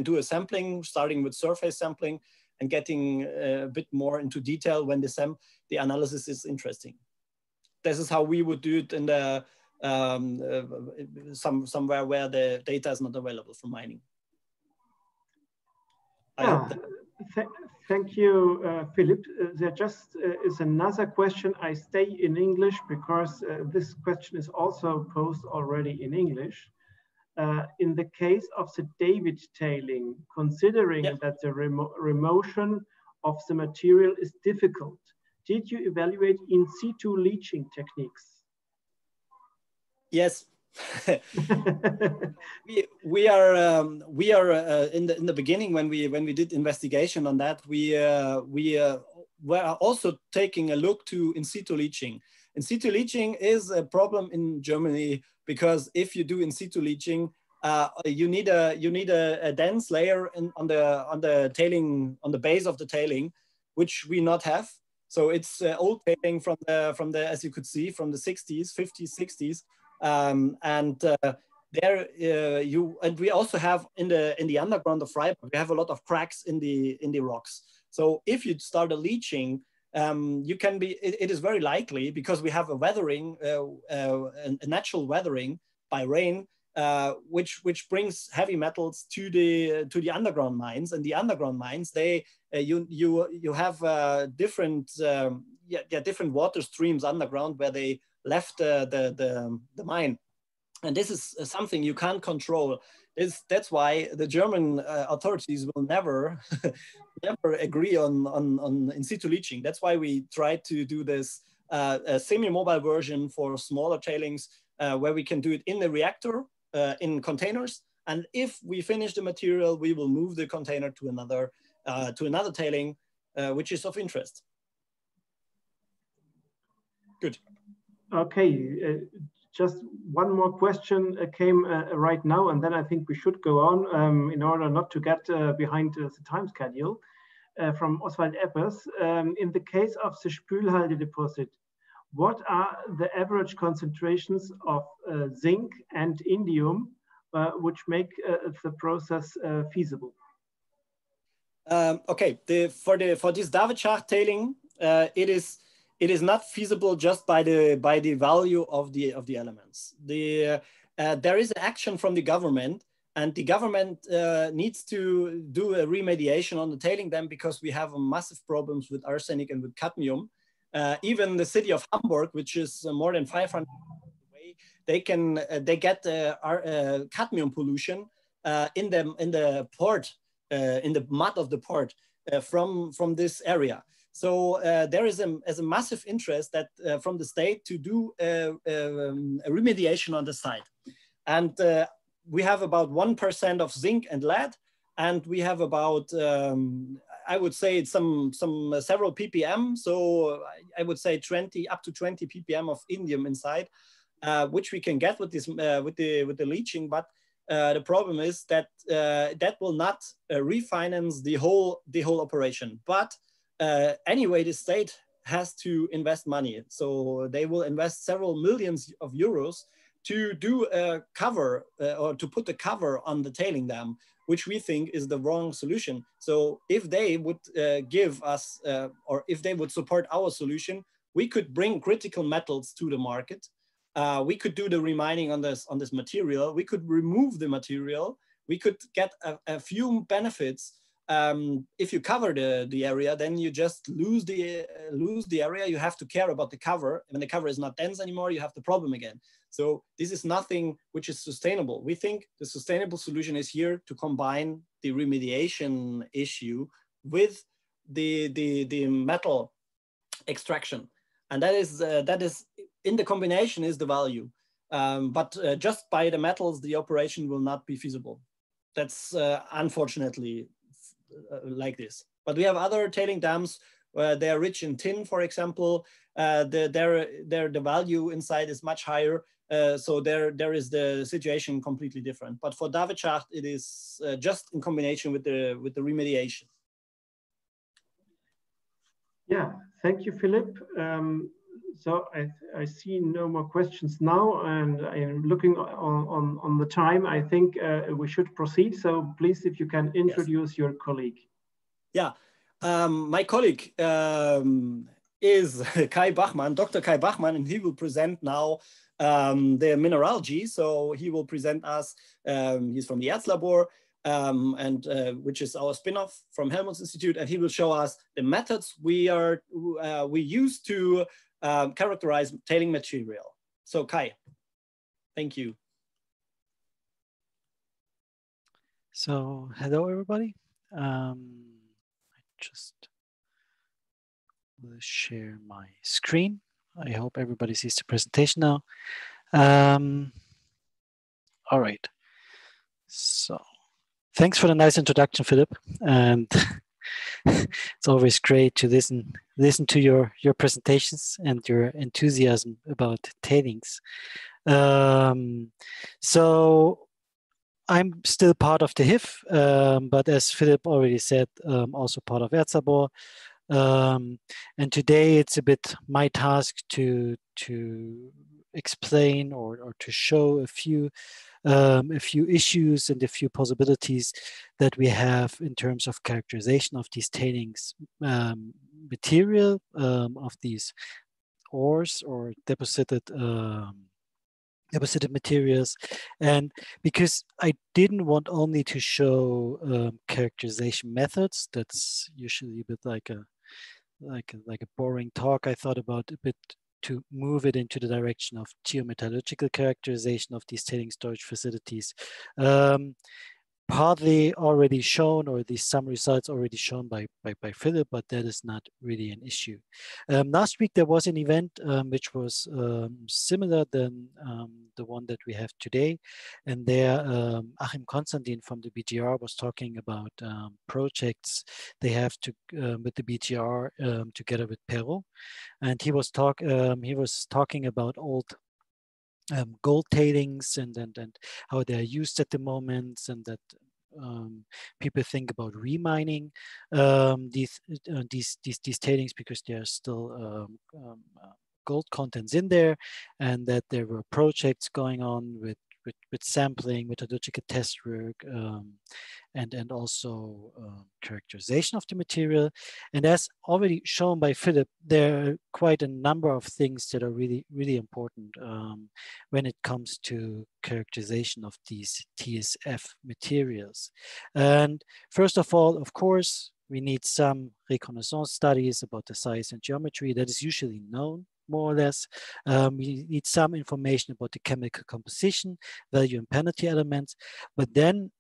do a sampling, starting with surface sampling and getting a bit more into detail when the analysis is interesting. This is how we would do it in the somewhere where the data is not available for mining. Thank you, Philip. There just is another question. I stay in English because this question is also posed already in English. In the case of the David tailing, considering that the remotion of the material is difficult, did you evaluate in situ leaching techniques? Yes. we are in the beginning when we did investigation on that, we were also taking a look to in situ leaching. In situ leaching is a problem in Germany because if you do in situ leaching, you need a dense layer on the tailing, on the base of the tailing, which we not have. So it's old tailing from the as you could see, from the 60s, 50s, 60s, and we also have in the underground of Freiburg, we have a lot of cracks in the rocks. So if you start a leaching, you can be. It is very likely, because we have a weathering, a natural weathering by rain, which brings heavy metals to the underground mines, and the underground mines, they you have different different water streams underground where they left the mine, and this is something you can't control. That's why the German authorities will never never agree on in situ leaching. That's why we try to do this a semi-mobile version for smaller tailings, where we can do it in the reactor, in containers, and if we finish the material, we will move the container to another tailing, which is of interest. Good. Okay, just one more question came right now, and then I think we should go on in order not to get behind the time schedule. From Oswald Eppers, in the case of the Spülhalde deposit, what are the average concentrations of zinc and indium which make the process feasible? Okay, for this Davidschacht tailing, it is not feasible just by the value of the elements. There is an action from the government, and the government needs to do a remediation on the tailing dam, because we have massive problems with arsenic and with cadmium. Even the city of Hamburg, which is more than 500 away, they get cadmium pollution in the port, in the mud of the port from this area. So there is a massive interest that from the state to do a remediation on the site, and we have about 1% of zinc and lead, and we have about I would say it's several ppm. So I would say up to 20 ppm of indium inside, which we can get with this with the leaching. But the problem is that that will not refinance the whole operation. But anyway, the state has to invest money, so they will invest several millions of euros to do a cover or to put a cover on the tailing dam, which we think is the wrong solution. So if they would give us, or if they would support our solution, we could bring critical metals to the market. We could do the remining on this material. We could remove the material. We could get a few benefits. If you cover the area, then you just lose the area. You have to care about the cover. When the cover is not dense anymore, you have the problem again. So this is nothing which is sustainable. We think the sustainable solution is here to combine the remediation issue with the metal extraction, and that is in the combination is the value. But just by the metals, the operation will not be feasible. That's unfortunately like this. But we have other tailing dams where they are rich in tin, for example. The value inside is much higher. So there is the situation completely different. But for Davidschacht, it is just in combination with the remediation. Yeah, thank you, Philip. So I see no more questions now, and I'm looking on the time. I think we should proceed. So please, if you can introduce your colleague. Yeah, my colleague is Kai Bachmann, Dr. Kai Bachmann, and he will present now the mineralogy. So he will present us, he's from the Erzlabor, and which is our spin-off from Helmholtz Institute, and he will show us the methods we use to characterize tailing material. So Kai, thank you. So hello everybody. I just will share my screen. I hope everybody sees the presentation now. All right. So thanks for the nice introduction, Philip. And it's always great to listen to your presentations and your enthusiasm about tailings. So I'm still part of the HIF, but as Philip already said, also part of Erzabor. And today it's a bit my task to explain or to show a few issues and a few possibilities that we have in terms of characterization of these tailings material, of these ores or deposited materials. And because I didn't want only to show characterization methods, that's usually a bit like a boring talk, I thought about a bit to move it into the direction of geometallurgical characterization of these tailing storage facilities. Partly already shown, or these some results already shown by Philip, but that is not really an issue. Last week there was an event which was similar than the one that we have today, and there Achim Konstantin from the BGR was talking about projects they have to with the BGR together with Peru, and he was talking about old gold tailings and how they are used at the moment, and that people think about remining these tailings because there are still gold contents in there, and that there were projects going on with sampling, metallurgical test work, and also characterization of the material. And as already shown by Philip, there are quite a number of things that are really, really important when it comes to characterization of these TSF materials. And first of all, of course, we need some reconnaissance studies about the size and geometry that is usually known, more or less. We need some information about the chemical composition, value and penalty elements, but then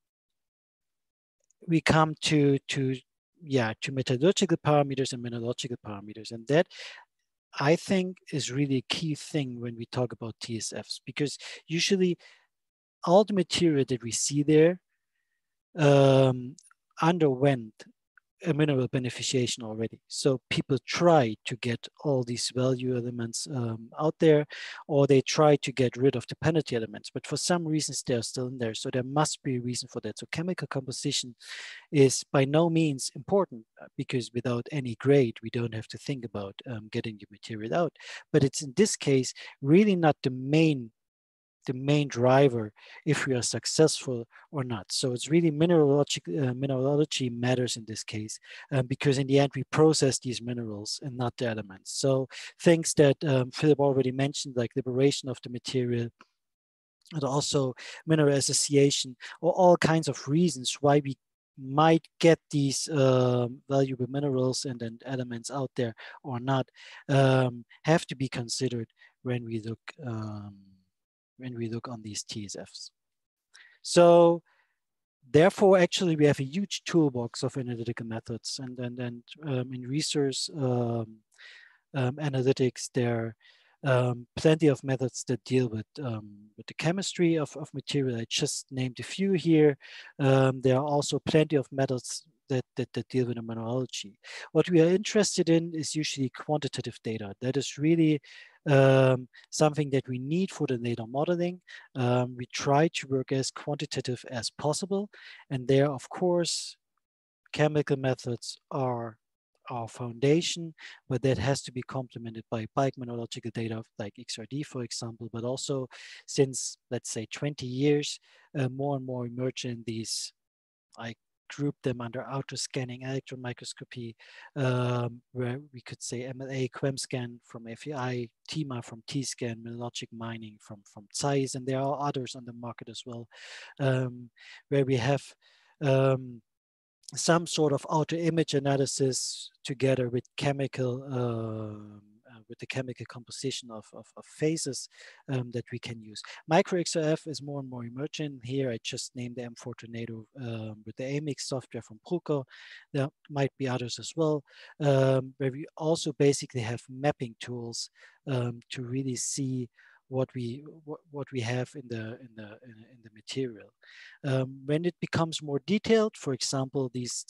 we come to metallurgical parameters and mineralogical parameters, and that I think is really a key thing when we talk about TSFs, because usually all the material that we see there underwent a mineral beneficiation already. So people try to get all these value elements out there, or they try to get rid of the penalty elements, but for some reasons they're still in there. So there must be a reason for that. So chemical composition is by no means important, because without any grade, we don't have to think about getting the material out. But it's in this case really not the main driver if we are successful or not. So it's really mineralogy matters in this case, because in the end we process these minerals and not the elements. So things that Philip already mentioned, like liberation of the material, and also mineral association, or all kinds of reasons why we might get these valuable minerals and elements out there or not, have to be considered when we look on these TSFs. So therefore, actually, we have a huge toolbox of analytical methods, and in research analytics, there are plenty of methods that deal with the chemistry of material. I just named a few here. There are also plenty of methods that deal with the mineralogy. What we are interested in is usually quantitative data. That is really something that we need for the data modeling. We try to work as quantitative as possible, and there, of course, chemical methods are our foundation, but that has to be complemented by bulk mineralogical data like XRD, for example, but also since, let's say, 20 years, more and more emerge in these, I group them under auto-scanning electron microscopy, where we could say MLA, QuemScan from FEI, TIMA from T-Scan, mineralogic mining from ZEISS, and there are others on the market as well, where we have some sort of auto-image analysis together with with the chemical composition of phases that we can use. MicroXRF is more and more emerging. Here I just named the M4 Tornado with the AMIX software from Pruko. There might be others as well, where we also basically have mapping tools to really see what we have in the material. When it becomes more detailed, for example, this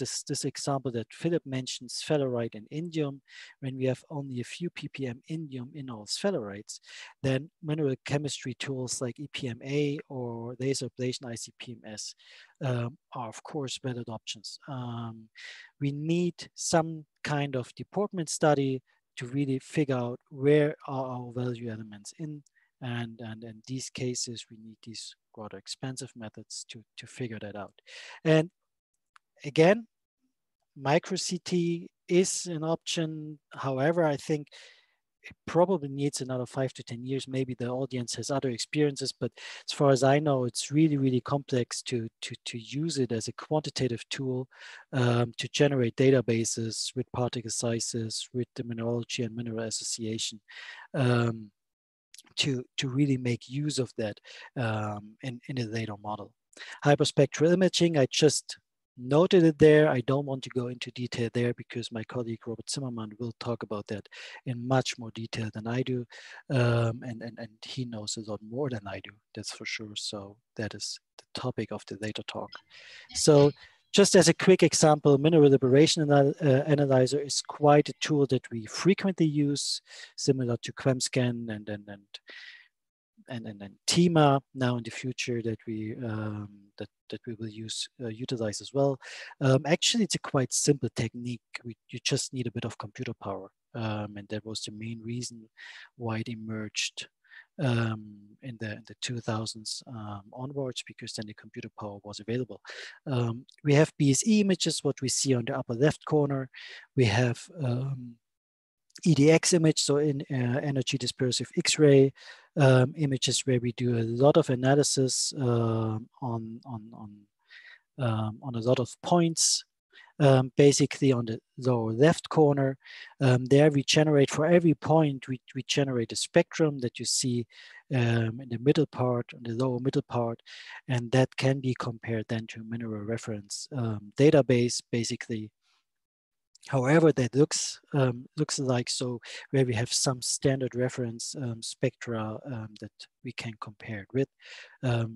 example that Philip mentioned, sphalerite and indium, when we have only a few ppm indium in our sphalerites, then mineral chemistry tools like EPMA or laser ablation ICP-MS are of course valid options. We need some kind of deportment study to really figure out where are our value elements in, and in these cases we need these rather expensive methods to figure that out. And again, micro CT is an option. However, I think it probably needs another 5 to 10 years. Maybe the audience has other experiences, but as far as I know, it's really, really complex to use it as a quantitative tool to generate databases with particle sizes, with the mineralogy and mineral association, to really make use of that in a data model. Hyperspectral imaging, I just noted it there. I don't want to go into detail there because my colleague Robert Zimmermann will talk about that in much more detail than I do. And he knows a lot more than I do, that's for sure. So that is the topic of the later talk. So just as a quick example, mineral liberation analyzer is quite a tool that we frequently use, similar to QuemScan and TEMA now in the future that we will utilize as well. Actually, it's a quite simple technique. You just need a bit of computer power, and that was the main reason why it emerged in the 2000s onwards, because then the computer power was available. We have BSE images, what we see on the upper left corner. We have EDX image, so in energy dispersive X-ray images where we do a lot of analysis on a lot of points. Basically on the lower left corner, there we generate, for every point, we generate a spectrum that you see in the middle part, on the lower middle part, and that can be compared then to a mineral reference database, basically. However, that looks like, so where we have some standard reference spectra that we can compare it with,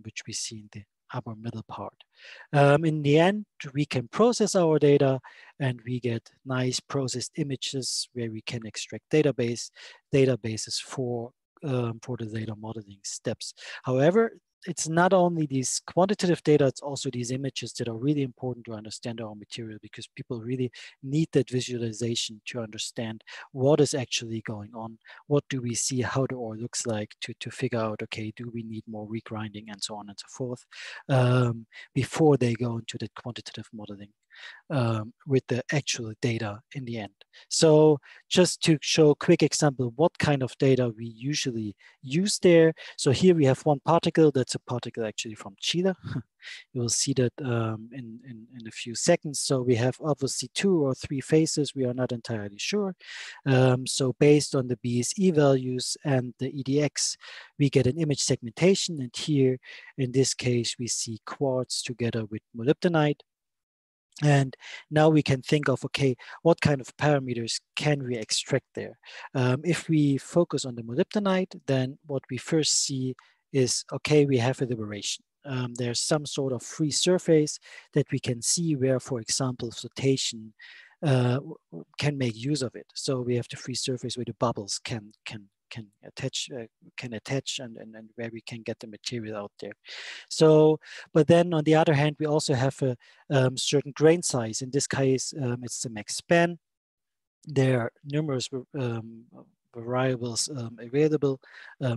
which we see in the upper middle part. In the end, we can process our data and we get nice processed images where we can extract databases for the data modeling steps. However, it's not only these quantitative data, it's also these images that are really important to understand our material, because people really need that visualization to understand what is actually going on. What do we see, how the ore looks like, to figure out, okay, do we need more regrinding and so on and so forth, before they go into the quantitative modeling with the actual data in the end. So just to show a quick example, what kind of data we usually use there. So here we have one particle, that's a particle actually from Chile. You will see that in a few seconds. So we have obviously 2 or 3 phases, we are not entirely sure. So based on the BSE values and the EDX, we get an image segmentation. And here, in this case, we see quartz together with molybdenite. And now we can think of, okay, what kind of parameters can we extract there? If we focus on the molybdenite, then what we first see is, okay, we have a liberation. There's some sort of free surface that we can see where, for example, flotation can make use of it. So we have the free surface where the bubbles can attach and where we can get the material out there. So, but then on the other hand, we also have a certain grain size. In this case, it's the max span. There are numerous variables available,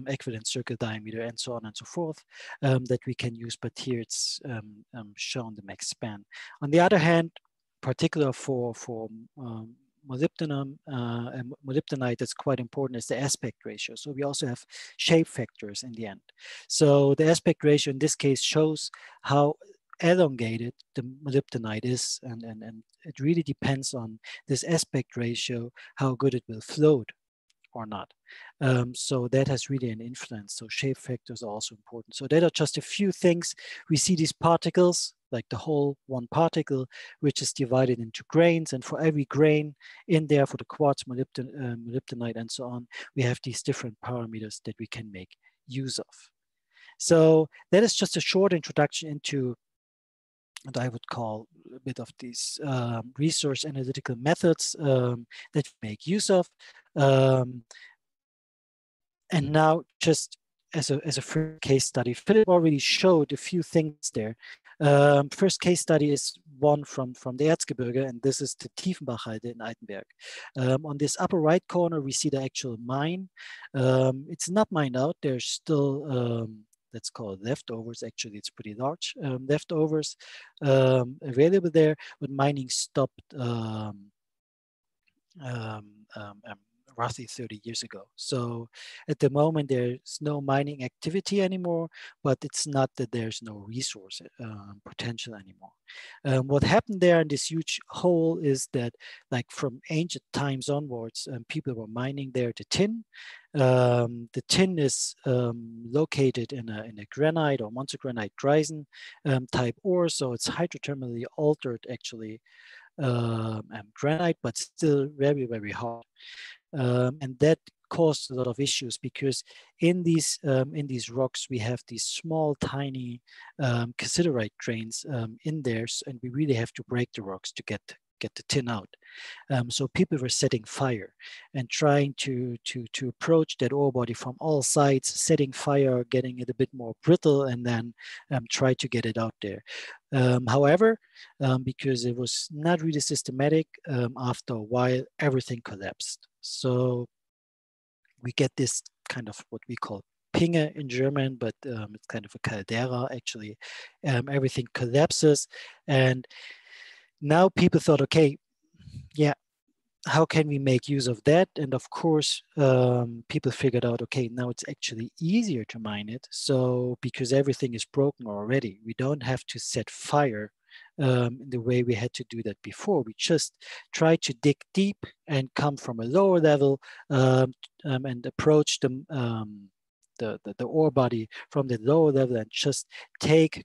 equivalent circle diameter, and so on and so forth, that we can use, but here it's shown the max span. On the other hand, particular for molybdenum and molybdenite, that's quite important, is the aspect ratio. So we also have shape factors in the end. So the aspect ratio in this case shows how elongated the molybdenite is, and it really depends on this aspect ratio, how good it will float or not. So that has really an influence. So shape factors are also important. So that are just a few things. We see these particles, like the whole one particle, which is divided into grains. And for every grain in there, for the quartz, molybdenite, and so on, we have these different parameters that we can make use of. So that is just a short introduction into what I would call a bit of these resource analytical methods that we make use of. And now just as a first case study, Philip already showed a few things there. First case study is one from the Erzgebirge, and this is the Tiefenbachhalde in Altenberg. On this upper right corner, we see the actual mine. It's not mined out. There's still, let's call it leftovers. Actually, it's pretty large leftovers available there, but mining stopped roughly 30 years ago. So at the moment, there's no mining activity anymore, but it's not that there's no resource potential anymore. What happened there in this huge hole is that, like from ancient times onwards, people were mining there the tin. The tin is located in a granite or monzogranite Greisen type ore, so it's hydrothermally altered actually granite, but still very, very hard. And that caused a lot of issues because in these rocks we have these small, tiny cassiterite grains in there, and we really have to break the rocks to get the tin out. So people were setting fire and trying to approach that ore body from all sides, setting fire, getting it a bit more brittle, and then try to get it out there. However, because it was not really systematic, after a while everything collapsed. So we get this kind of what we call Pinge in German, but it's kind of a caldera actually. Everything collapses, and now people thought, okay, yeah, how can we make use of that? And of course, people figured out, okay, now it's actually easier to mine it. So because everything is broken already, we don't have to set fire the way we had to do that before. We just try to dig deep and come from a lower level and approach them. The ore body from the lower level and just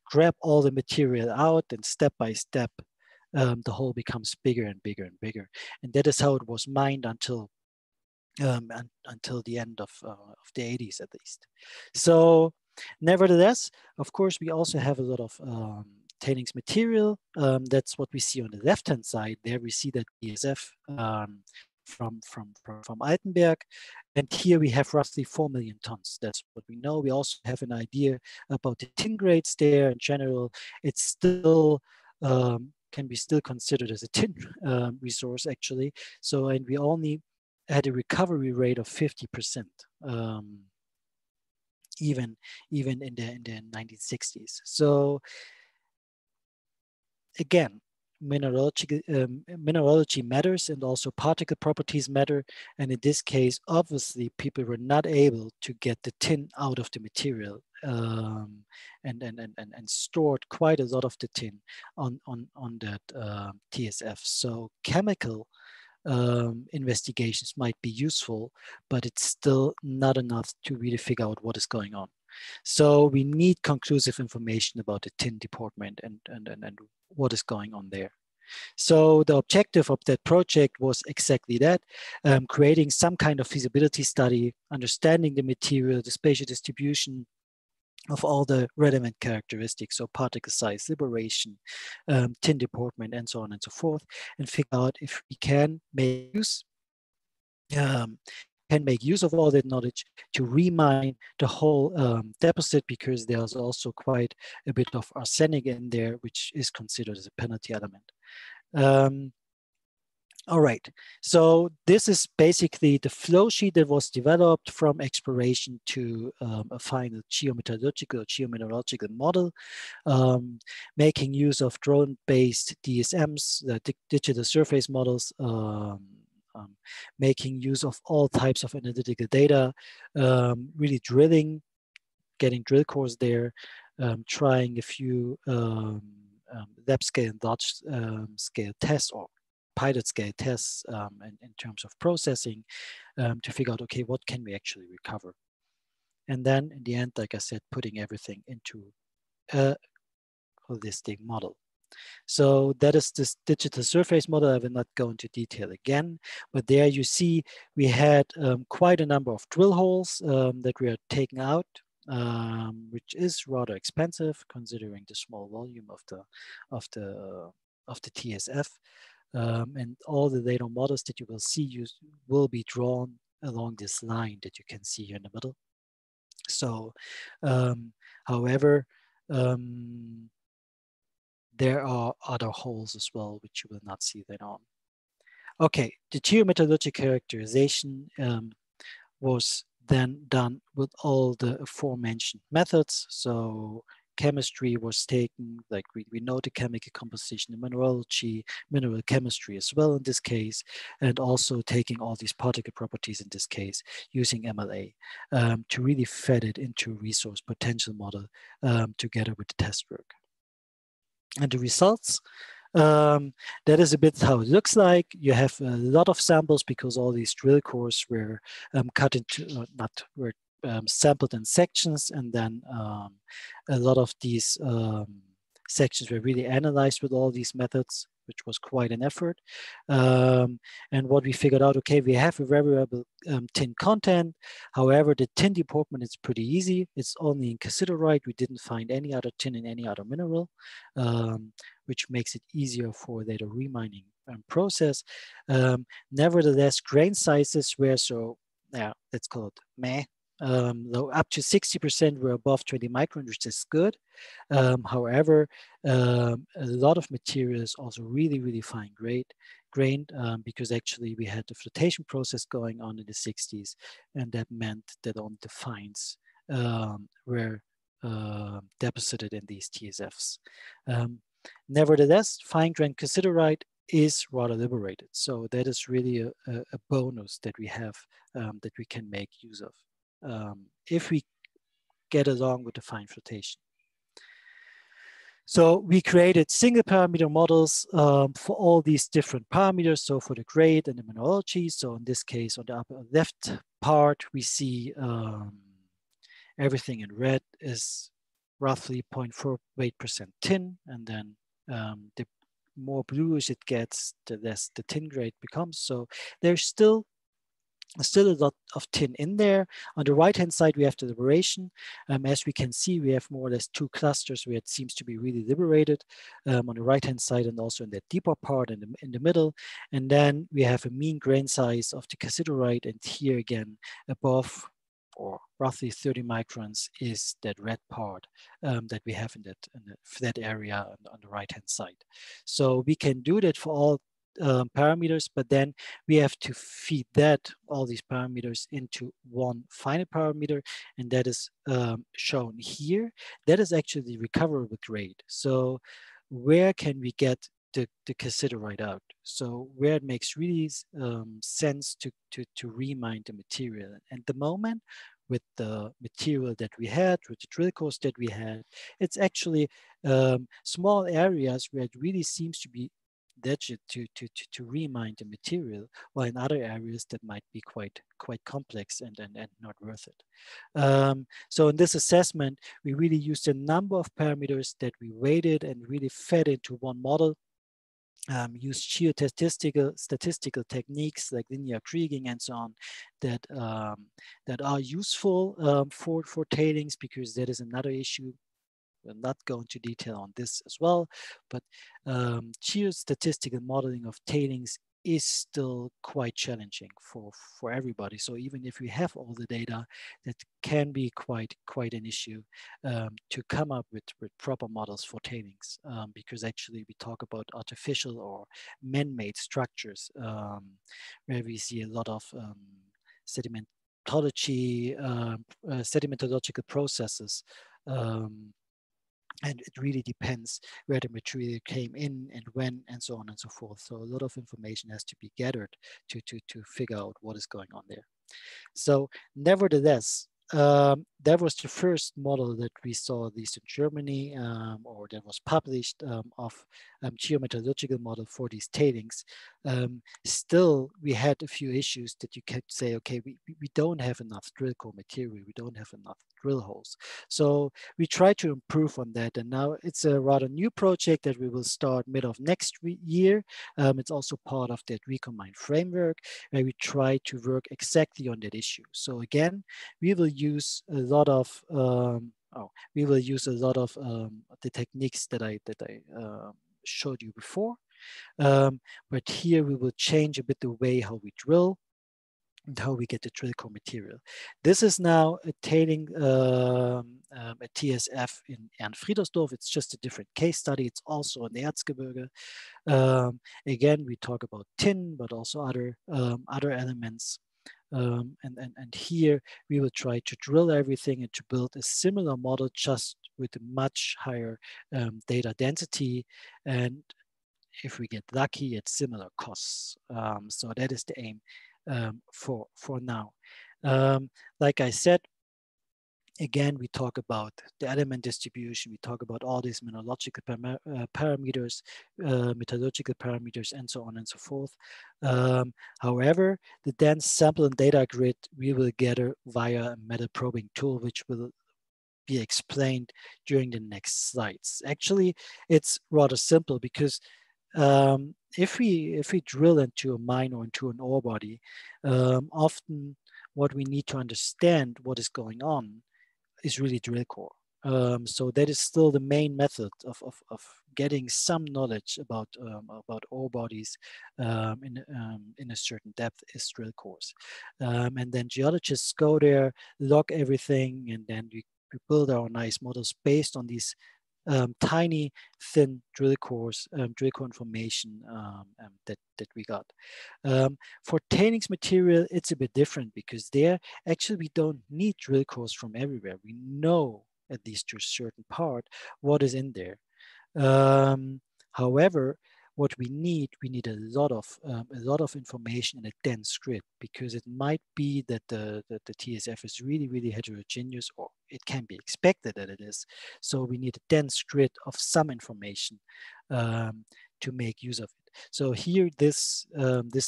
grab all the material out, and step by step the hole becomes bigger and bigger and bigger. And that is how it was mined until the end of the 80s at least. So nevertheless, of course, we also have a lot of tailings material. That's what we see on the left-hand side. There we see that DSF from Altenberg. And here we have roughly 4 million tons. That's what we know. We also have an idea about the tin grades there. In general, it's still can be still considered as a tin resource actually. So, and we only had a recovery rate of 50%, even in the 1960s. So again, mineralogy matters, and also particle properties matter. And in this case, obviously, people were not able to get the tin out of the material and stored quite a lot of the tin on that TSF. So chemical investigations might be useful, but it's still not enough to really figure out what is going on. So we need conclusive information about the tin deportment and what is going on there. So the objective of that project was exactly that, creating some kind of feasibility study, understanding the material, the spatial distribution of all the relevant characteristics, so particle size, liberation, tin deportment, and so on and so forth, and figure out if we can make use of all that knowledge to remine the whole deposit, because there's also quite a bit of arsenic in there, which is considered as a penalty element. All right, so this is basically the flow sheet that was developed from exploration to a final geometallurgical or geomineralogical model, making use of drone-based DSMs, the digital surface models, making use of all types of analytical data, really drilling, getting drill cores there, trying a few lab scale and large scale tests or pilot scale tests in terms of processing to figure out, okay, what can we actually recover? And then in the end, like I said, putting everything into a holistic model. So that is this digital surface model. I will not go into detail again, but there you see we had quite a number of drill holes that we are taking out which is rather expensive considering the small volume of the TSF. And all the data models that you will see will be drawn along this line that you can see here in the middle. So, however, there are other holes as well, which you will not see then on. Okay, the geometallurgical characterization was then done with all the aforementioned methods. So chemistry was taken, like we know the chemical composition, the mineralogy, mineral chemistry as well in this case, and also taking all these particle properties in this case using MLA to really fed it into a resource potential model together with the test work. And the results, that is a bit how it looks like. You have a lot of samples because all these drill cores were cut into, sampled in sections, and then a lot of these sections were really analyzed with all these methods, which was quite an effort. And what we figured out, okay, we have a variable tin content. However, the tin deportment is pretty easy. It's only in cassiterite. We didn't find any other tin in any other mineral, which makes it easier for the remining process. Nevertheless, grain sizes were so, yeah, let's call it meh. Though up to 60% were above 20 microns, which is good. However, a lot of materials also really, really fine grained because actually we had the flotation process going on in the 60s, and that meant that only the fines were deposited in these TSFs. Nevertheless, fine-grained cassiterite is rather liberated. So that is really a bonus that we have that we can make use of if we get along with the fine flotation. So we created single parameter models for all these different parameters. So for the grade and the mineralogy. So in this case, on the upper left part, we see everything in red is roughly 0.48% tin. And then the more bluish it gets, the less the tin grade becomes. So there's still a lot of tin in there. On the right-hand side, we have the liberation. As we can see, we have more or less two clusters where it seems to be really liberated on the right-hand side and also in the deeper part in the middle. And then we have a mean grain size of the cassiterite, and here again, above or roughly 30 microns is that red part that we have in that area on the right-hand side. So we can do that for all parameters, but then we have to feed all these parameters into one final parameter, and that is shown here. That is actually the recoverable grade. So where can we get the cassiterite out? So where it makes really sense to remine the material. And at the moment, with the material that we had, with the drill cores that we had, it's actually small areas where it really seems to be legit to remine the material, while in other areas that might be quite complex and not worth it. So in this assessment, we really used a number of parameters that we weighted and really fed into one model. Used statistical techniques like linear kriging and so on that are useful for tailings, because that is another issue. We'll not go into detail on this as well, but geostatistical modeling of tailings is still quite challenging for everybody. So even if we have all the data, that can be quite an issue to come up with proper models for tailings, because actually we talk about artificial or man-made structures where we see a lot of sedimentological processes. And it really depends where the material came in and when and so on and so forth. So a lot of information has to be gathered to figure out what is going on there. So nevertheless, that was the first model that we saw, at least in Germany, or that was published of geometallurgical model for these tailings. Still, we had a few issues that you could say, okay, we don't have enough drill core material, we don't have enough drill holes. So we try to improve on that, and now it's a rather new project that we will start mid of next year. It's also part of that Recombine framework, where we try to work exactly on that issue. So again, we will use a lot of the techniques that I showed you before. But here we will change a bit the way how we drill and how we get the drill core material. This is now a tailing a TSF in Ernfriedersdorf. It's just a different case study. It's also in the Erzgebirge. Again, we talk about tin, but also other elements. And here we will try to drill everything and to build a similar model, just with a much higher data density, and if we get lucky, at similar costs. So that is the aim for now. Like I said, again, we talk about the element distribution, we talk about all these mineralogical parameters, metallurgical parameters, and so on and so forth. However, the dense sample and data grid we will gather via a metal probing tool, which will be explained during the next slides. Actually, it's rather simple, because if we drill into a mine or into an ore body, often what we need to understand what is going on is really drill core. So that is still the main method of getting some knowledge about ore bodies in a certain depth is drill cores. And then geologists go there, log everything, and then we build our nice models based on these tiny, thin drill core information that we got. For tailings material, it's a bit different, because there actually we don't need drill cores from everywhere. We know, at least to a certain part, what is in there. However, what we need a lot of information in a dense grid, because it might be that the TSF is really, really heterogeneous, or it can be expected that it is. So we need a dense grid of some information to make use of it. So here, this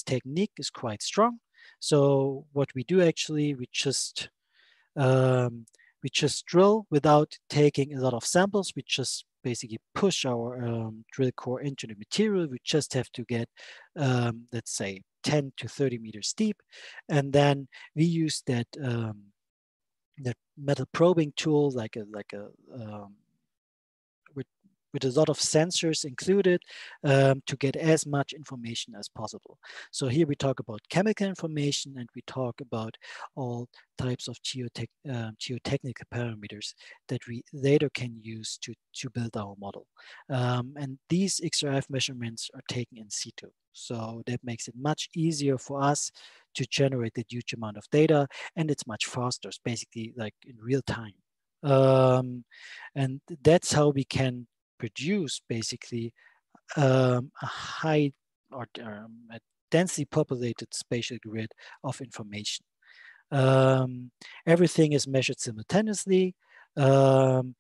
technique is quite strong. So what we do actually, we just drill without taking a lot of samples. We just basically push our drill core into the material. We just have to get, let's say, 10 to 30 meters deep. And then we use that metal probing tool, with a lot of sensors included, to get as much information as possible. So here we talk about chemical information, and we talk about all types of geotechnical parameters that we later can use to build our model. And these XRF measurements are taken in situ. So that makes it much easier for us to generate the huge amount of data, and it's much faster. It's basically like in real time. And that's how we can produce basically a high or a densely populated spatial grid of information. Everything is measured simultaneously, and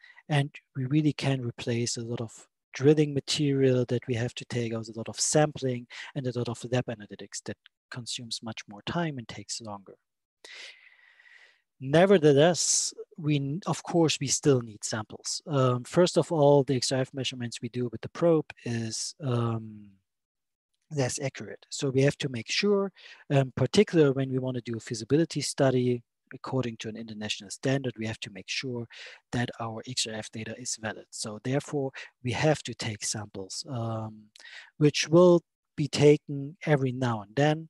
we really can replace a lot of drilling material that we have to take out, a lot of sampling, and a lot of lab analytics that consumes much more time and takes longer. Nevertheless, of course, we still need samples. First of all, the XRF measurements we do with the probe is less accurate. So we have to make sure, particularly when we want to do a feasibility study according to an international standard, we have to make sure that our XRF data is valid. So therefore, we have to take samples, which will be taken every now and then,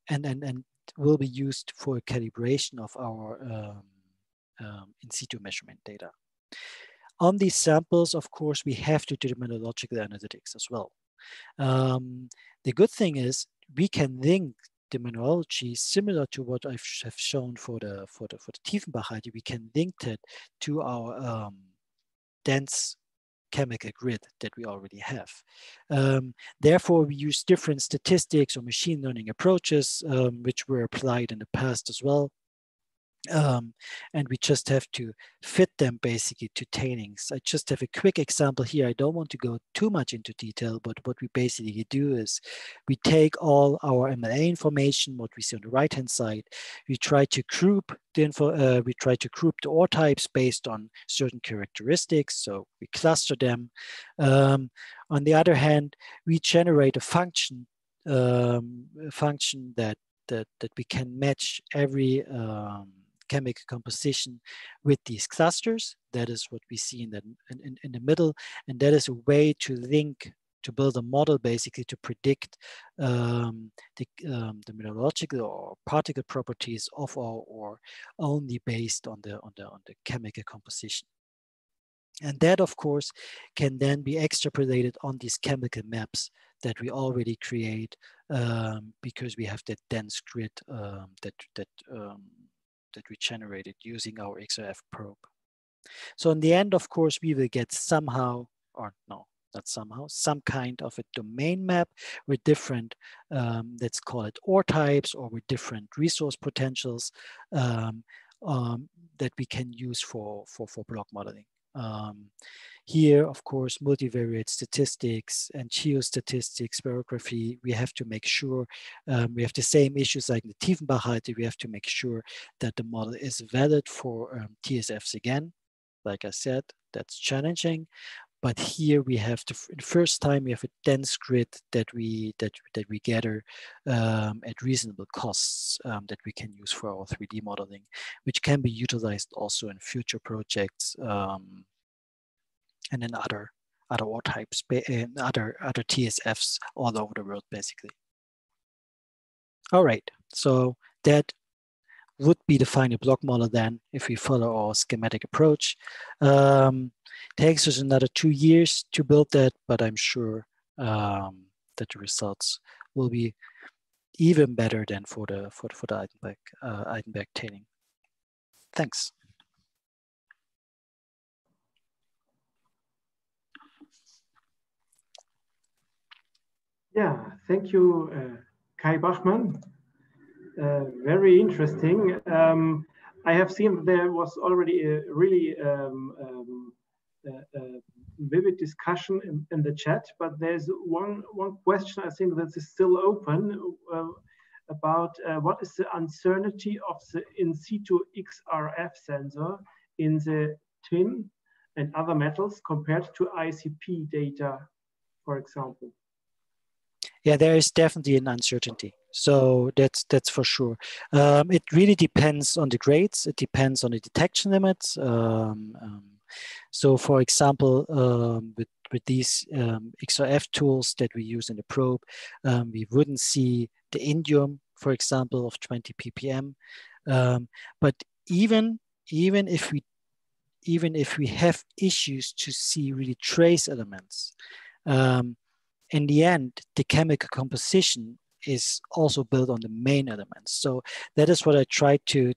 and will be used for calibration of our in situ measurement data. On these samples, of course, we have to do the methodological analytics as well. The good thing is we can link the mineralogy similar to what I have shown for the Tiefenbachite. We can link that to our dense chemical grid that we already have. Therefore, we use different statistics or machine learning approaches, which were applied in the past as well. And we just have to fit them basically to tailings. I just have a quick example here. I don't want to go too much into detail, but what we basically do is we take all our MLA information, what we see on the right-hand side. We try to group the ore types based on certain characteristics. So we cluster them. On the other hand, we generate a function that we can match every chemical composition with these clusters. That is what we see in the middle. And that is a way to build a model basically to predict the mineralogical or particle properties of our ore only based on the chemical composition. And that, of course, can then be extrapolated on these chemical maps that we already create because we have that dense grid that we generated using our XRF probe. So in the end, of course, we will get somehow, or no, not somehow, some kind of a domain map with different, let's call it ore types, or with different resource potentials that we can use for block modeling. Here, of course, multivariate statistics and geostatistics, spectrography, we have to make sure we have the same issues like the Tiefenbachite. We have to make sure that the model is valid for TSFs again. Like I said, that's challenging. But here we have the first time we have a dense grid that we gather at reasonable costs that we can use for our 3D modeling, which can be utilized also in future projects and in other ore types, other TSFs all over the world, basically. All right, so that would be the final block model then if we follow our schematic approach. Takes us another 2 years to build that, but I'm sure that the results will be even better than for the Altenberg tailing. Thanks. Yeah, thank you, Kai Bachmann. Very interesting. I have seen there was already a really vivid discussion in the chat, but there's one question I think that is still open about what is the uncertainty of the in situ XRF sensor in the tin and other metals compared to ICP data, for example. Yeah, there is definitely an uncertainty. So that's for sure. It really depends on the grades. It depends on the detection limits. So for example, with these XRF tools that we use in the probe, we wouldn't see the indium, for example, of 20 ppm. But even if we have issues to see really trace elements, in the end, the chemical composition is also built on the main elements. So that is what I tried to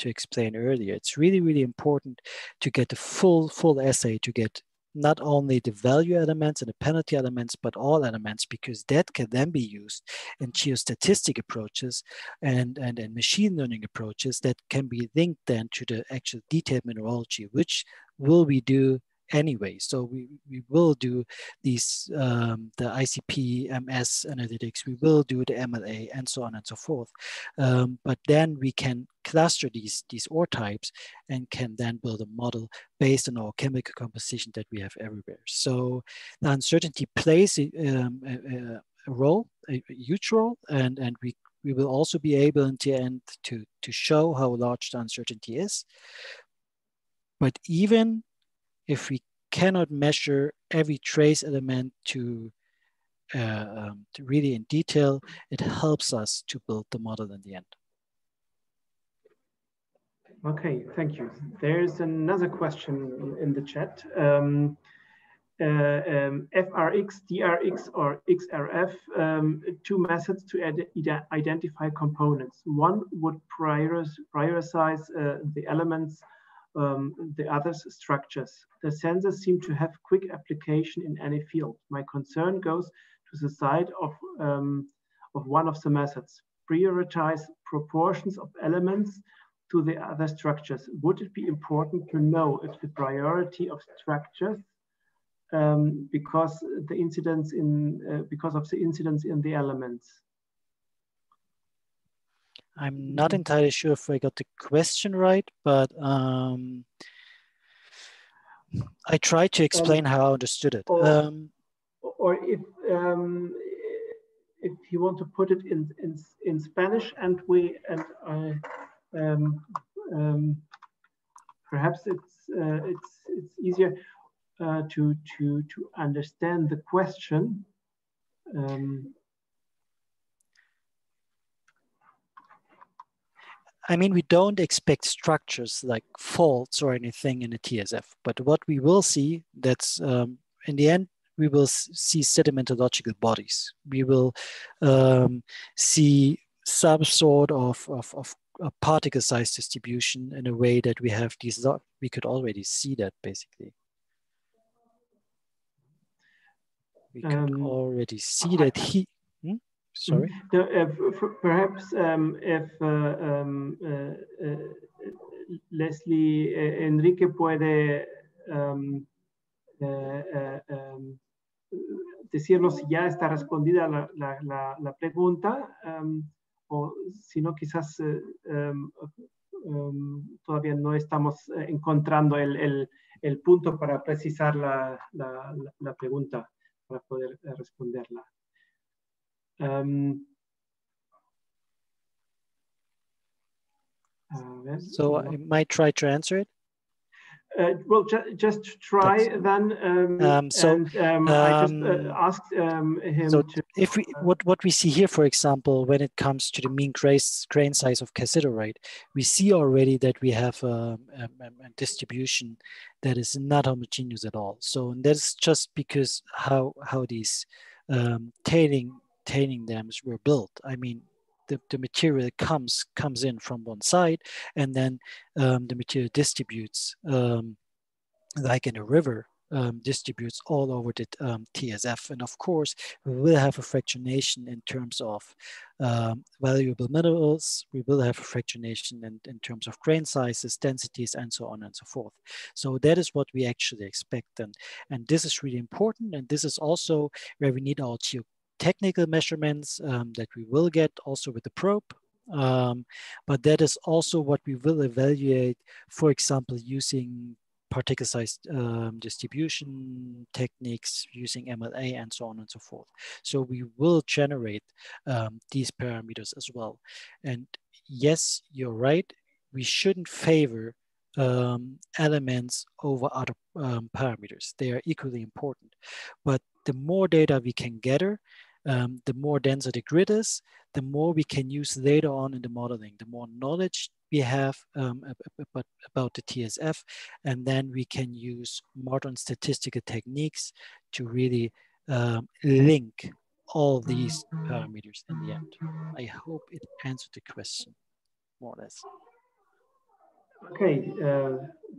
explain earlier. It's really, really important to get the full assay, to get not only the value elements and the penalty elements, but all elements, because that can then be used in geostatistic approaches and machine learning approaches that can be linked then to the actual detailed mineralogy, which will we do anyway. So we will do these, the ICP, MS analytics, we will do the MLA and so on and so forth. But then we can cluster these ore types and can then build a model based on our chemical composition that we have everywhere. So the uncertainty plays a role, a huge role, and we will also be able in the end to show how large the uncertainty is. But even if we cannot measure every trace element to really in detail, it helps us to build the model in the end. Okay, thank you. There's another question in the chat. FRX, DRX, or XRF, two methods to identify components. One would prioritize the elements, the others structures. The sensors seem to have quick application in any field. My concern goes to the side of one of the methods. Prioritize proportions of elements to the other structures. Would it be important to know if the priority of structures because of the incidence in the elements? I'm not entirely sure if I got the question right, but I tried to explain how I understood it. Or if you want to put it in Spanish, and perhaps it's easier to understand the question. I mean, we don't expect structures like faults or anything in a TSF, but what we will see, that's in the end, we will see sedimentological bodies. We will see some sort of a particle size distribution in a way that we have these, we could already see that basically. We could already see that he, sorry? Perhaps if Leslie, Enrique puede decirnos si ya está respondida la pregunta, o si no, quizás todavía no estamos encontrando el punto para precisar la pregunta, para poder responderla. So I might try to answer it. Well, just try then. I just asked him. So if we what we see here, for example, when it comes to the mean grain size of cassiterite, we see already that we have a distribution that is not homogeneous at all. So that's just because how these tailing dams were built. I mean, the material comes in from one side, and then the material distributes like in a river, distributes all over the TSF. And of course, we will have a fractionation in terms of valuable minerals. We will have a fractionation in terms of grain sizes, densities, and so on and so forth. So that is what we actually expect. And this is really important. And this is also where we need our geotechnical measurements that we will get also with the probe. But that is also what we will evaluate, for example, using particle size distribution techniques, using MLA and so on and so forth. So we will generate these parameters as well. And yes, you're right, we shouldn't favor elements over other parameters. They are equally important. But the more data we can gather, the more denser the grid is, the more we can use later on in the modeling, the more knowledge we have about the TSF, and then we can use modern statistical techniques to really link all these parameters in the end. I hope it answered the question, more or less. Okay,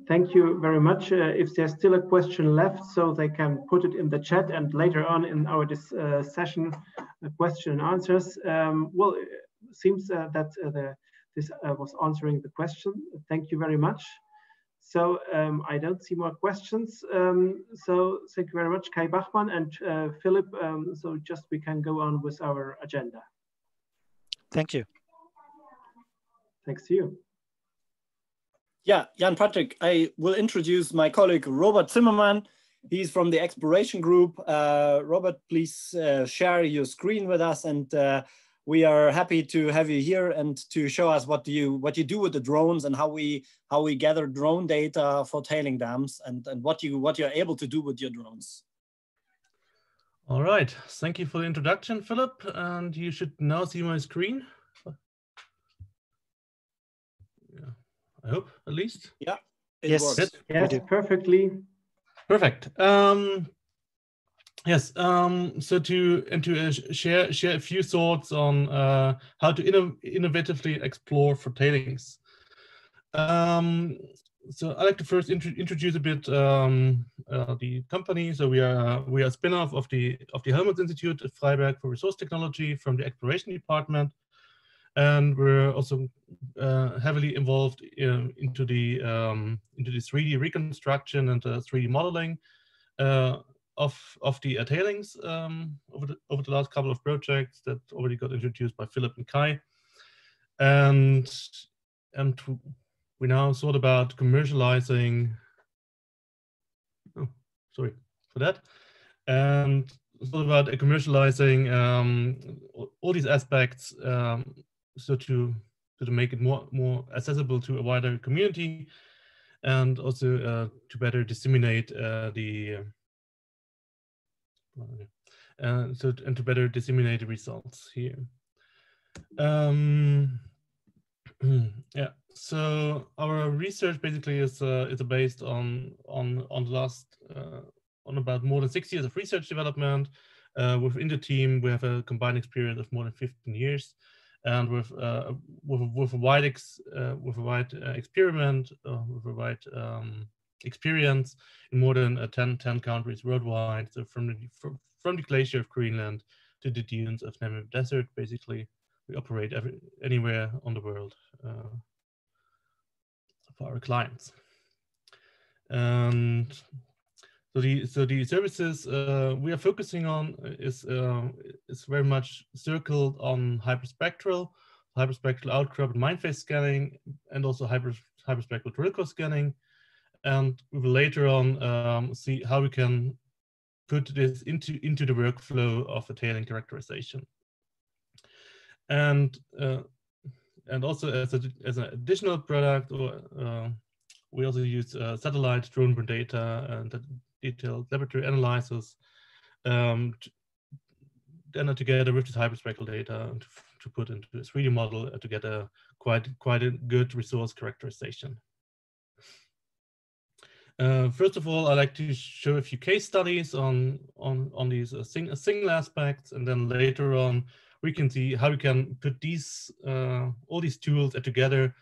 thank you very much. If there's still a question left, so they can put it in the chat, and later on in our session, question and answers. Well, it seems that this was answering the question. Thank you very much. So I don't see more questions. So thank you very much, Kai Bachmann and Philip. So just we can go on with our agenda. Thank you. Thanks to you. Yeah, Jan Patrick, I will introduce my colleague, Robert Zimmermann. He's from the exploration group. Robert, please share your screen with us, and we are happy to have you here and to show us what you do with the drones and how we gather drone data for tailing dams, and what you're able to do with your drones. All right, thank you for the introduction, Philip, and you should now see my screen. Yeah, I hope, at least. Yeah, it works. Yes, perfectly. Perfect. Yes. So to share a few thoughts on how to innovatively explore for tailings. So I'd like to first introduce a bit the company. So we are a spin-off of the Helmholtz Institute at Freiberg for Resource Technology from the Exploration Department. And we're also heavily involved into the 3D reconstruction and 3D modeling of the tailings over the last couple of projects that already got introduced by Philip and Kai, and we now thought about commercializing. Oh, sorry for that. And thought about commercializing all these aspects. So to to make it more accessible to a wider community, and also to better disseminate the to better disseminate the results here. Yeah. So our research basically is based on the last on about more than 6 years of research development. Within the team, we have a combined experience of more than 15 years, and with a wide experiment, with a wide experience in more than 10 countries worldwide. So from the glacier of Greenland to the dunes of Namib Desert, basically, we operate anywhere on the world for our clients. And so the services we are focusing on is very much circled on hyperspectral outcrop and mine phase scanning, and also hyperspectral drill scanning. And we will later on see how we can put this into the workflow of a tailing characterization. And also as an additional product, we also use satellite drone data and detailed laboratory analysis, then together with this hyperspectral data to put into a 3D model to get a quite a good resource characterization. First of all, I'd like to show a few case studies on these single aspects, and then later on we can see how we can put these all these tools together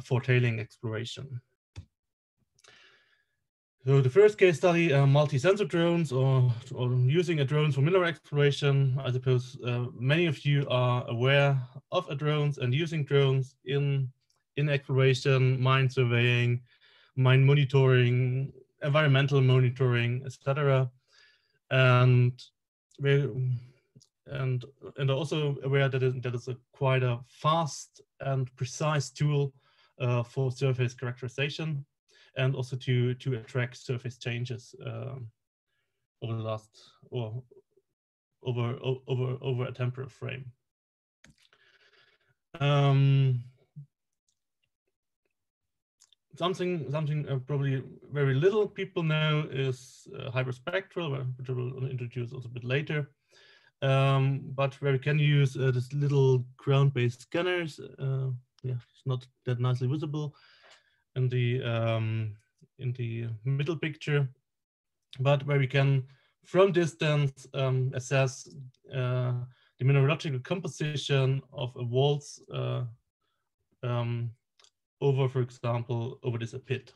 for tailing exploration. So the first case study, multi-sensor drones, or using a drone for mineral exploration. I suppose many of you are aware of drones and using drones in exploration, mine surveying, mine monitoring, environmental monitoring, etc. And also aware that that is quite a fast and precise tool for surface characterization, and also to track surface changes over the last or over a temporal frame. Something probably very little people know is hyperspectral, which I will introduce also a bit later. But where we can use this little ground-based scanners. Yeah, it's not that nicely visible in the middle picture, but where we can, from distance, assess the mineralogical composition of a walls over, for example, over this pit,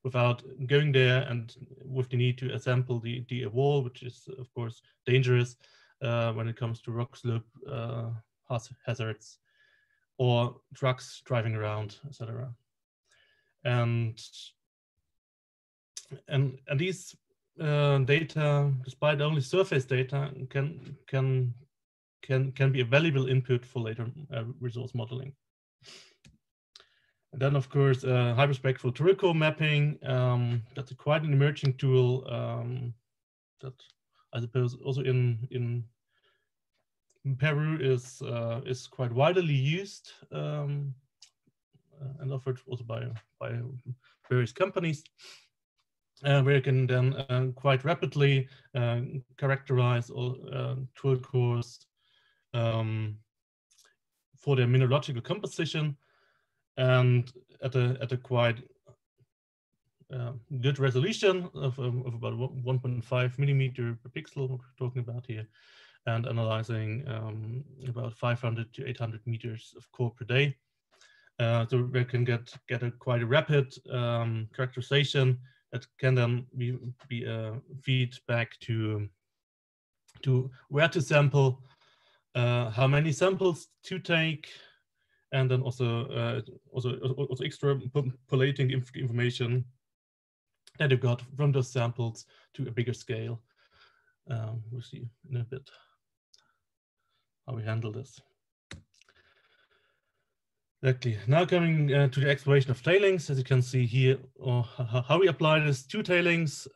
without going there and with the need to assemble the wall, which is of course dangerous when it comes to rock slope hazards or trucks driving around, etc. And these data, despite only surface data, can be a valuable input for later resource modeling. And then, of course, hyperspectral Torrico mapping. That's quite an emerging tool that I suppose also in Peru is quite widely used and offered also by various companies, where you can then quite rapidly characterize all drill cores for their mineralogical composition, and at a quite good resolution of about 1.5 millimeter per pixel, what we're talking about here, and analyzing about 500 to 800 meters of core per day. So we can get a quite rapid characterization that can then be feed back to where to sample, how many samples to take, and then also extrapolating the information that you got from those samples to a bigger scale. We'll see in a bit how we handle this. Exactly. Now coming to the exploration of tailings, as you can see here, or how we apply this to tailings.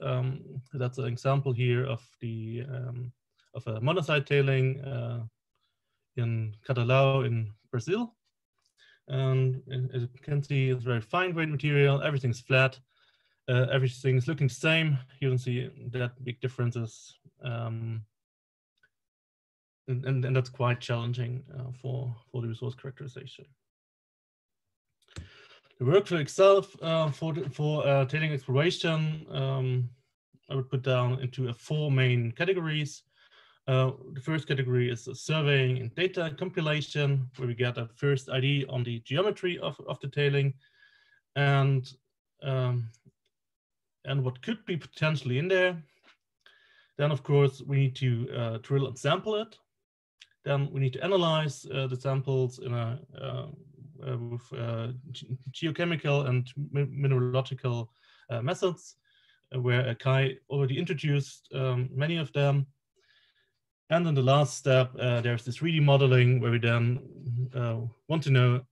That's an example here of the of a monazite tailing in Catalão in Brazil. And as you can see, it's very fine-grained material. Everything's flat. Everything's looking the same. You don't see that big differences. And that's quite challenging for the resource characterization. The workflow itself for tailing exploration, I would put down into 4 main categories. The first category is surveying and data compilation, where we get a first idea on the geometry of the tailing, and what could be potentially in there. Then, of course, we need to drill and sample it. Then we need to analyze the samples in with geochemical and mineralogical methods, where Kai already introduced many of them. And then the last step, there's this 3D modeling, where we then want to know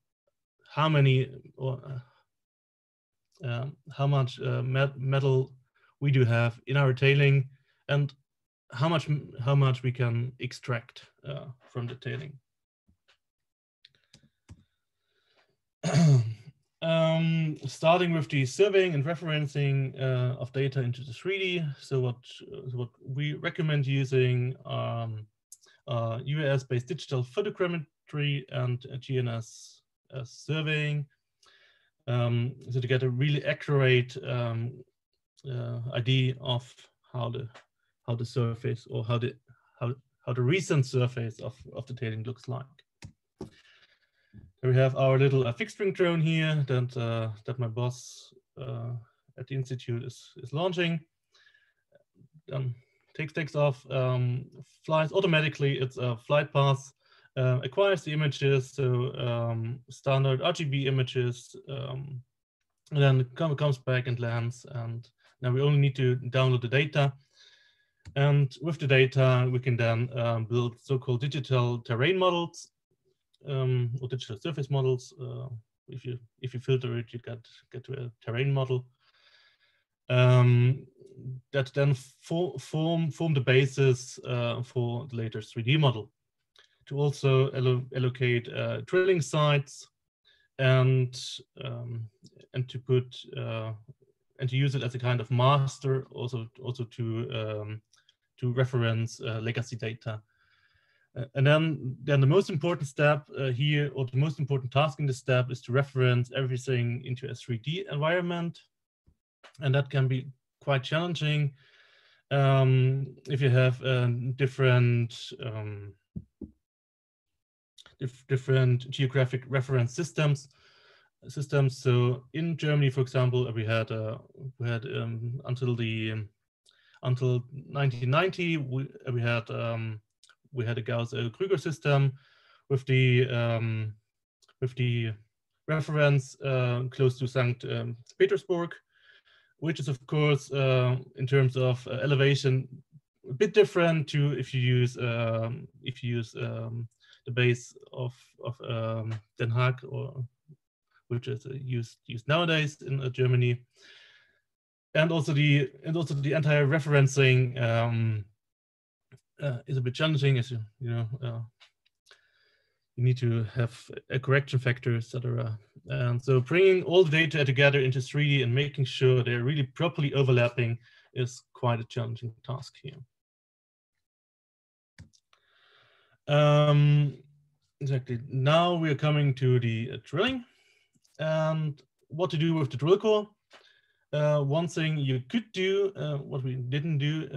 how many or how much metal we do have in our tailing, and how much we can extract from the tailing. Starting with the surveying and referencing of data into the 3D. So what we recommend using UAS-based digital photogrammetry and GNS surveying, so to get a really accurate idea of how the surface, or how the recent surface of the tailing looks like. We have our little fixed wing drone here that my boss at the institute is launching. Takes off, flies automatically. It's a flight path, acquires the images, so standard RGB images, and then it comes back and lands. And now we only need to download the data. And with the data, we can then build so-called digital terrain models. Or digital surface models. If you filter it, you get to a terrain model that then form the basis for the later 3D model. To also allocate drilling sites and to put and to use it as a kind of master, also to reference legacy data. And then the most important step here, or the most important task in this step, is to reference everything into a 3D environment. And that can be quite challenging if you have different geographic reference systems. So in Germany, for example, we had until 1990 we had a Gauss-Krüger system with the reference close to St. Petersburg, which is of course in terms of elevation a bit different to if you use the base of Den Haag, or which is used nowadays in Germany, and also the entire referencing is a bit challenging, as you need to have a correction factor, etc. And so bringing all the data together into 3D and making sure they're really properly overlapping is quite a challenging task here. Exactly. Now we are coming to the drilling and what to do with the drill core. One thing you could do, what we didn't do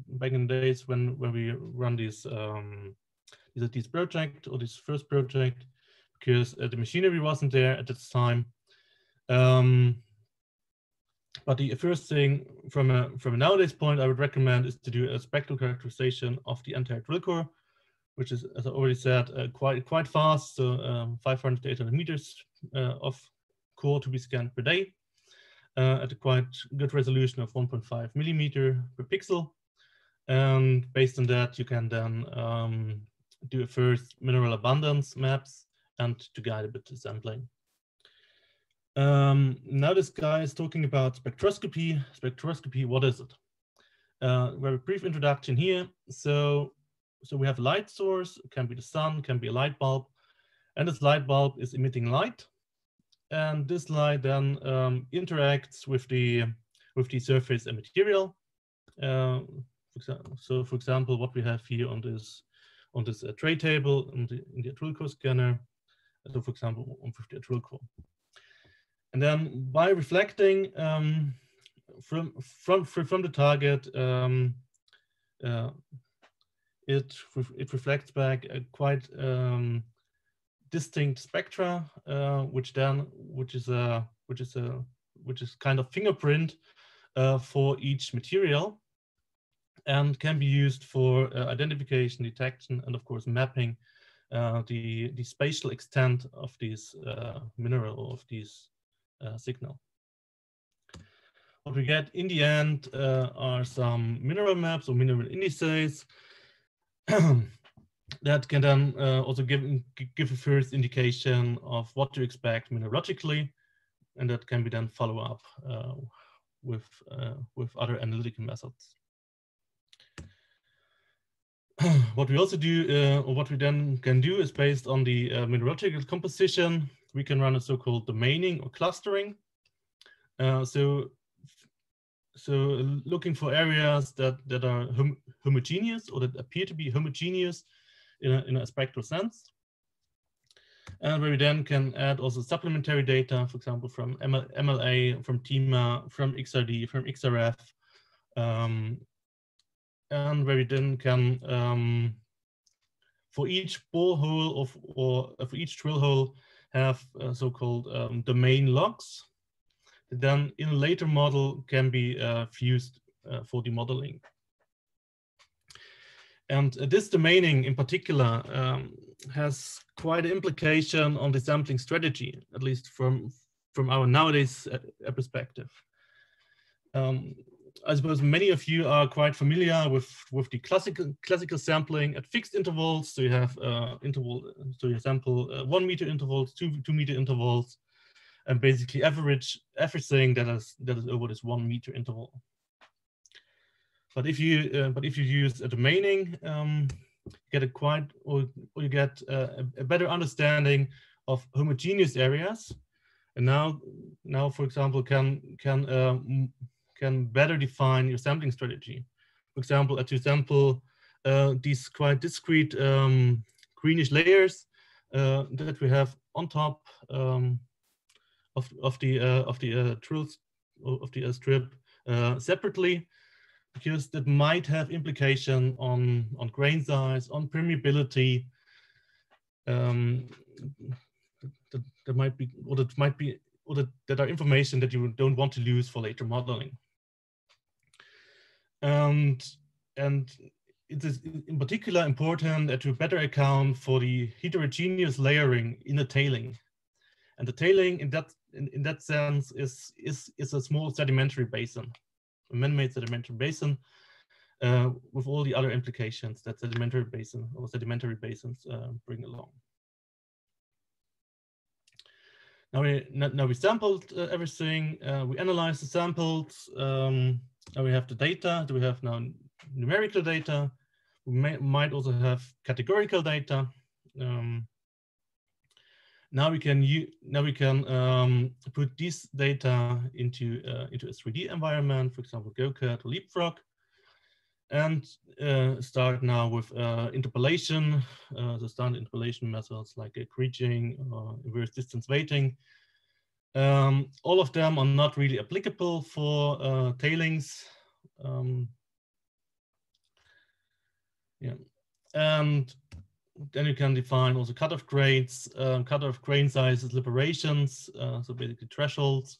back in the days when we run this project, or this first project, because the machinery wasn't there at this time. But the first thing from a nowadays point I would recommend is to do a spectral characterization of the entire drill core, which is, as I already said, quite fast. So 500 to 800 meters of core to be scanned per day at a quite good resolution of 1.5 millimeter per pixel. And based on that, you can then do a first mineral abundance maps and to guide a bit to sampling. Now this guy is talking about spectroscopy. Spectroscopy, what is it? Very brief introduction here. So we have a light source. It can be the sun, can be a light bulb. and this light bulb is emitting light, and this light then interacts with the surface and material. So, for example, what we have here on this tray table in the acrylic core scanner. So, for example, on the acrylic core, and then by reflecting from the target, it reflects back a quite distinct spectra, which is kind of fingerprint for each material, and can be used for identification, detection, and of course mapping the spatial extent of this mineral or of this signal. What we get in the end are some mineral maps or mineral indices that can then also give a first indication of what to expect mineralogically, and that can be then follow up with other analytical methods. What we also do, or what we then can do, is based on the mineralogical composition, we can run a so-called domaining or clustering. So looking for areas that are homogeneous, or that appear to be homogeneous in a spectral sense. And where we then can add also supplementary data, for example, from MLA, from TIMA, from XRD, from XRF, and where we then can, for each borehole or for each drill hole, have so-called domain logs that then in a later model can be fused for the modeling. And this domaining in particular has quite an implication on the sampling strategy, at least from our nowadays perspective. I suppose many of you are quite familiar with the classical sampling at fixed intervals. So you have so you sample 1 meter intervals, 2 meter intervals, and basically average everything that is over this 1 meter interval. But if you use a domaining, you get you get a better understanding of homogeneous areas, and now for example can better define your sampling strategy. For example, as you sample these quite discrete greenish layers that we have on top of the drills of the strip separately, because that might have implication on grain size, on permeability. That are information that you don't want to lose for later modeling. And it is in particular important to better account for the heterogeneous layering in a tailing. And the tailing in that sense is a small sedimentary basin, a man-made sedimentary basin, with all the other implications that sedimentary basin or sedimentary basins bring along. Now we sampled everything. We analyzed the samples. Now we have the data. We have now numerical data. We might also have categorical data. Now we can put this data into a 3D environment, for example, GoCAD or Leapfrog, and start now with interpolation, the standard interpolation methods like creaching or inverse distance weighting. All of them are not really applicable for tailings. And then you can define also cutoff grades, cutoff grain sizes, liberations, so basically thresholds,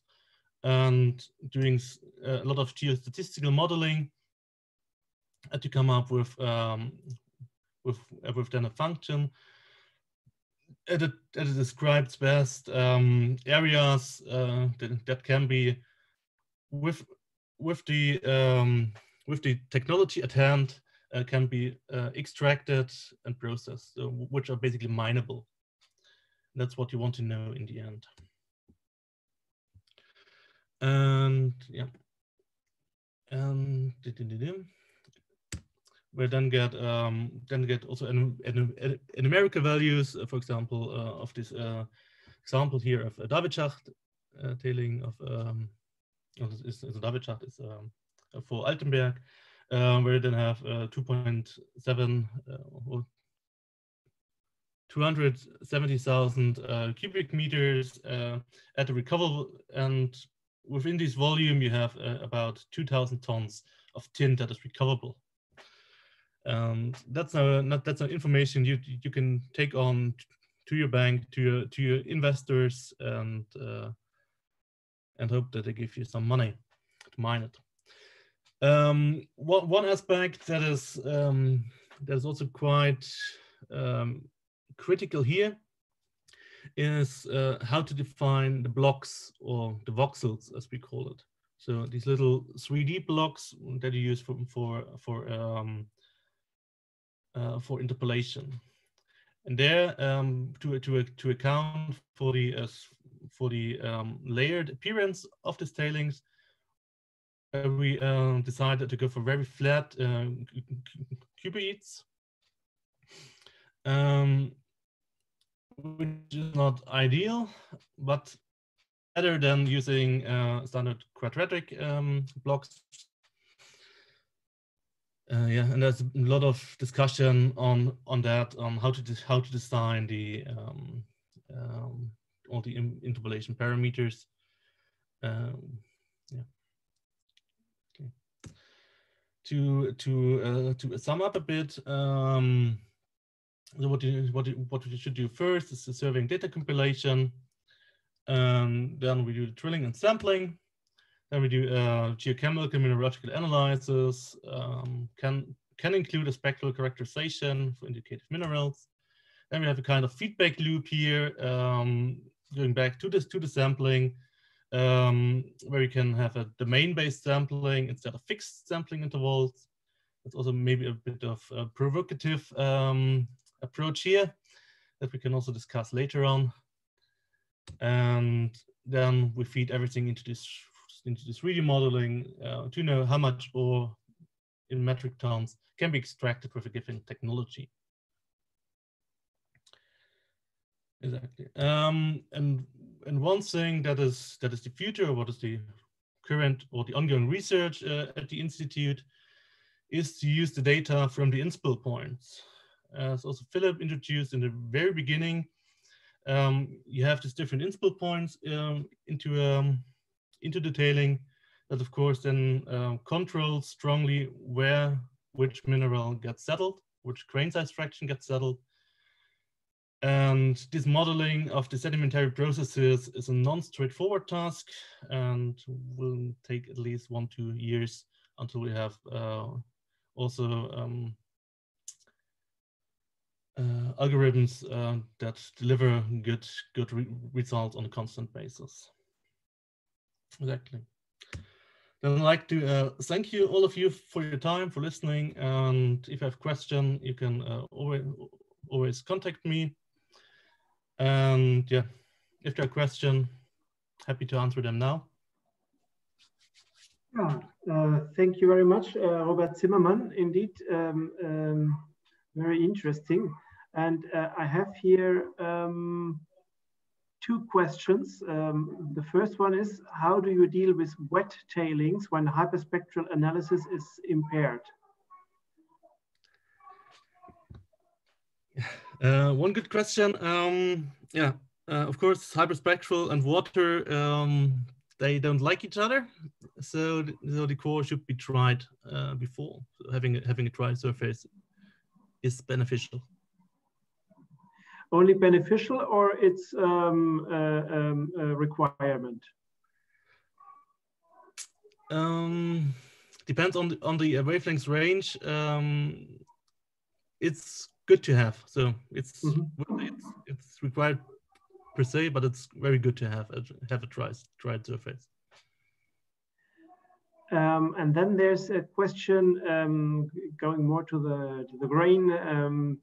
and doing a lot of geostatistical modeling to come up with then a function that describes best areas that can be with the technology at hand can be extracted and processed, which are basically mineable. That's what you want to know in the end. And yeah, and we then get also in numerical values, for example, of this example here of a Davidschacht tailing of is a Davidschacht is for Altenberg, where you then have 2.7 or 270,000 cubic meters at the recoverable, and within this volume you have about 2,000 tons of tin that is recoverable. That's that's information you can take on to your bank, to your investors, and hope that they give you some money to mine it. One aspect that is also quite critical here is how to define the blocks, or the voxels as we call it. So these little 3D blocks that you use for interpolation, and there to account for the layered appearance of these tailings, we decided to go for very flat cuboids, which is not ideal, but better than using standard quadratic blocks. Yeah, and there's a lot of discussion on that, on how to design the all the interpolation parameters. Yeah. Okay. To sum up a bit, so what you should do first is the surveying data compilation. Then we do the drilling and sampling. Then we do geochemical mineralogical analysis. Can include a spectral characterization for indicative minerals. Then we have a kind of feedback loop here, going back to the sampling, where you can have a domain-based sampling instead of fixed sampling intervals. That's also maybe a bit of a provocative approach here that we can also discuss later on. And then we feed everything into this 3D modeling to know how much ore in metric tons can be extracted with a given technology. Exactly. And one thing that is the future, what is the current or the ongoing research at the Institute, is to use the data from the inspill points. As also Philip introduced in the very beginning, you have these different inspill points into the tailing that, of course, then controls strongly which mineral gets settled, which grain size fraction gets settled. And this modeling of the sedimentary processes is a non-straightforward task and will take at least 1-2 years until we have also algorithms that deliver good results on a constant basis. Exactly. Then I'd like to thank you, all of you, for your time, for listening. And if you have a question, you can always contact me. And yeah, if you have a question, happy to answer them now. Thank you very much, Robert Zimmermann. Indeed, very interesting. And I have here 2 questions. The first one is, how do you deal with wet tailings when hyperspectral analysis is impaired? One good question. Yeah, of course, hyperspectral and water, they don't like each other. So the core should be tried before. So having a dry surface is beneficial. Only beneficial, or it's a requirement? Depends on the wavelength range. It's good to have. So it's required per se, but it's very good to have a dried surface. And then there's a question going more to the grain.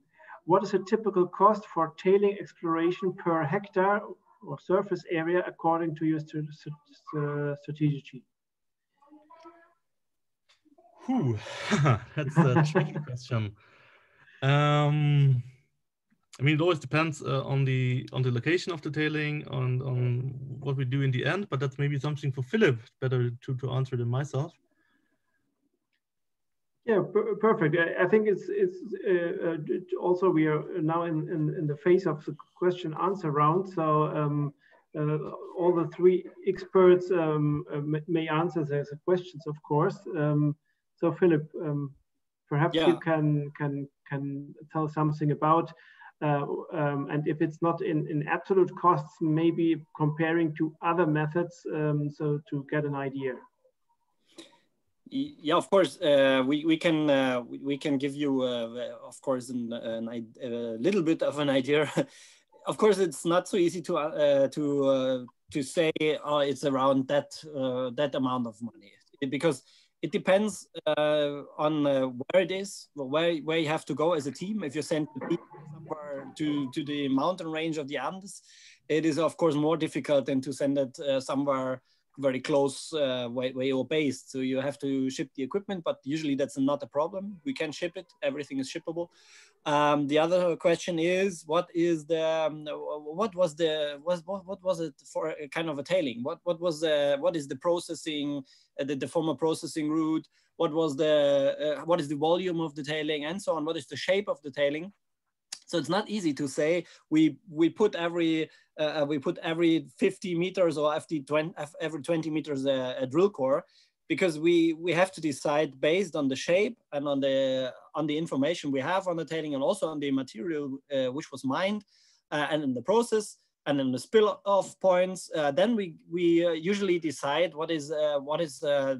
What is a typical cost for tailing exploration per hectare or surface area according to your strategy? That's a tricky question. I mean, it always depends on the location of the tailing, on what we do in the end. But that's maybe something for Philip better to answer than myself. Yeah, perfect. I think it's also we are now in the phase of the question answer round. So all the three experts may answer the questions, of course. So Philip, perhaps you can tell something about, and if it's not in absolute costs, maybe comparing to other methods, so to get an idea. Yeah, of course, we can give you, of course, a little bit of an idea. Of course, it's not so easy to say, oh, it's around that amount of money, because it depends on where it is, where you have to go as a team. If you send the team somewhere to the mountain range of the Andes, it is of course more difficult than to send it somewhere very close where you're based. So you have to ship the equipment, but usually that's not a problem. We can ship it, everything is shippable. The other question is, what was it for a kind of a tailing? What is the processing, the former processing route? What is the volume of the tailing, and so on? What is the shape of the tailing? So it's not easy to say we put every 50 meters or every 20 meters a drill core, because we have to decide based on the shape and on the information we have on the tailing, and also on the material which was mined, and in the process, and in the spill off points. Then we usually decide what is the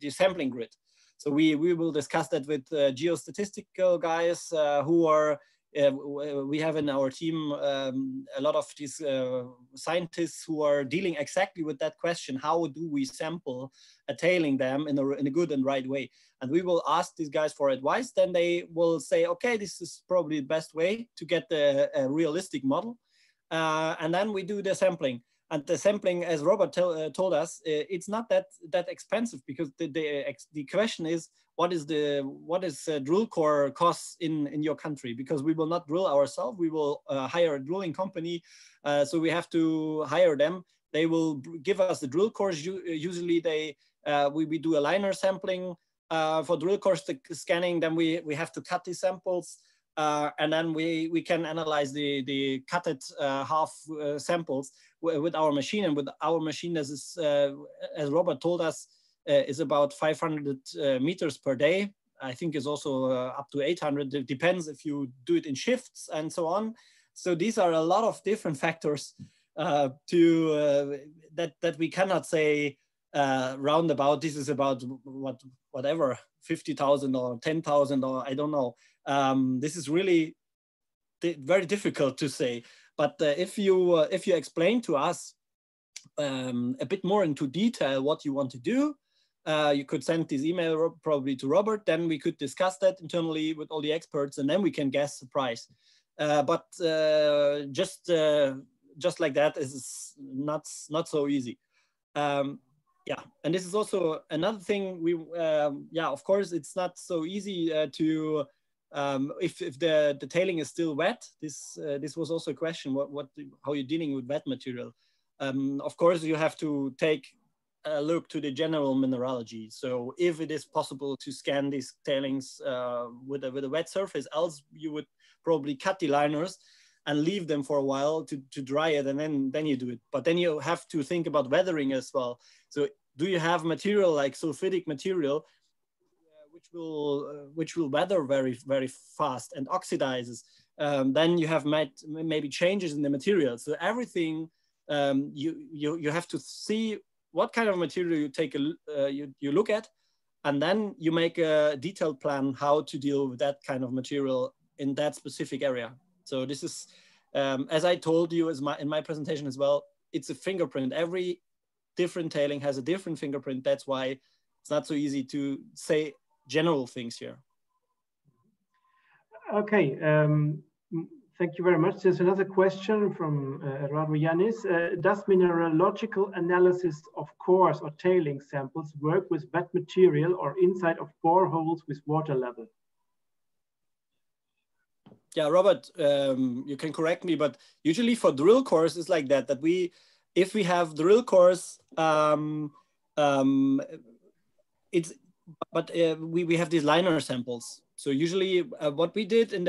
sampling grid. So we will discuss that with geostatistical guys who are. We have in our team a lot of these scientists who are dealing exactly with that question: how do we sample a tailing dam in a good and right way? And we will ask these guys for advice. Then they will say, okay, this is probably the best way to get a realistic model. And then we do the sampling. And the sampling, as Robert told us, it's not that expensive, because the question is, what is drill core costs in your country? Because we will not drill ourselves, we will hire a drilling company. So we have to hire them. They will give us the drill cores. Usually we do a liner sampling for drill core scanning. Then we have to cut these samples. And then we can analyze the cutted half samples with our machine. And with our machine, as Robert told us, is about 500 meters per day. I think is also up to 800. It depends if you do it in shifts and so on. So these are a lot of different factors that we cannot say roundabout. This is about whatever 50,000 or 10,000 or I don't know. This is really very difficult to say. But if you explain to us a bit more into detail what you want to do, you could send this email probably to Robert. Then we could discuss that internally with all the experts, and then we can guess the price. But just like that is not so easy. Yeah, and this is also another thing. Of course, it's not so easy to. If the tailing is still wet, this was also a question. How you're dealing with wet material? Of course, you have to take a look to the general mineralogy. So if it is possible to scan these tailings with a wet surface, else you would probably cut the liners and leave them for a while to dry it, and then you do it. But then you have to think about weathering as well. So do you have material like sulfidic material? Which will weather very, very fast and oxidizes. Then you have maybe changes in the material. So everything you have to see what kind of material you take you look at, and then you make a detailed plan how to deal with that kind of material in that specific area. So this is, as I told you in my presentation as well, it's a fingerprint. Every different tailing has a different fingerprint. That's why it's not so easy to say general things here. Okay, Thank you very much. There's another question from Radu Yanis. Does mineralogical analysis of cores or tailing samples work with wet material or inside of boreholes with water level? Yeah, Robert, you can correct me, but usually for drill cores, it's like that, if we have drill cores, we have these liner samples. So usually what we did in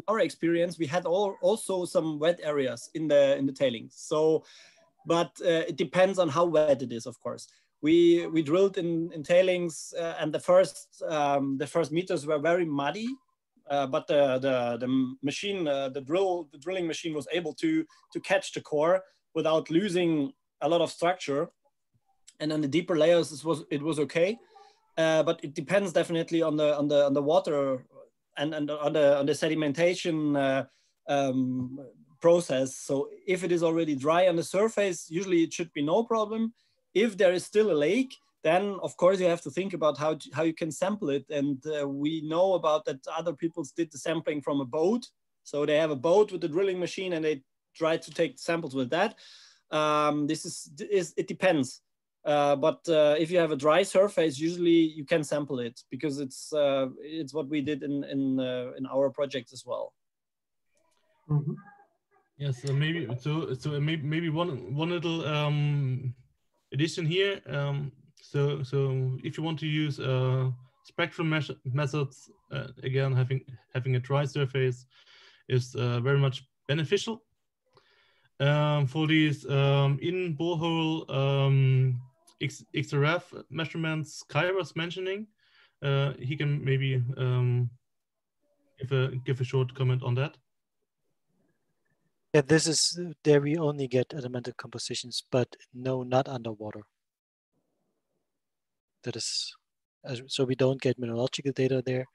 our experience, we had also some wet areas in the tailings. So, but it depends on how wet it is, of course. We drilled in tailings and the first meters were very muddy, but the machine, the drilling machine was able to catch the core without losing a lot of structure. And on the deeper layers, it was okay. But it depends definitely on the water and on the sedimentation process. So if it is already dry on the surface, usually it should be no problem. If there is still a lake, then of course you have to think about how you can sample it. And we know about that other people did the sampling from a boat. So they have a boat with the drilling machine and they try to take samples with that. It depends. But if you have a dry surface, usually you can sample it because it's what we did in our project as well. Mm-hmm. Yes, maybe maybe one little addition here. So if you want to use spectral methods, again having a dry surface is very much beneficial. For these in borehole XRF measurements Kai was mentioning, he can maybe give a short comment on that. Yeah, this is there we only get elemental compositions, but no, not underwater. That is, so we don't get mineralogical data there,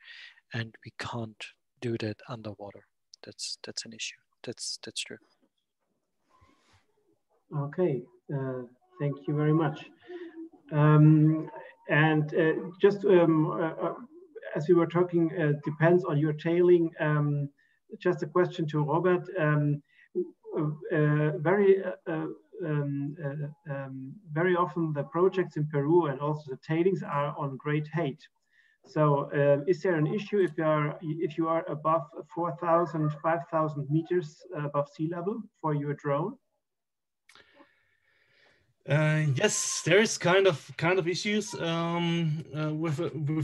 and we can't do that underwater. That's an issue. That's true. Okay, thank you very much. Just as we were talking, depends on your tailing. Just a question to Robert. Very often the projects in Peru and also the tailings are on great height. So is there an issue if you are above 4,000, 5,000 meters above sea level for your drone? Yes, there is kind of issues with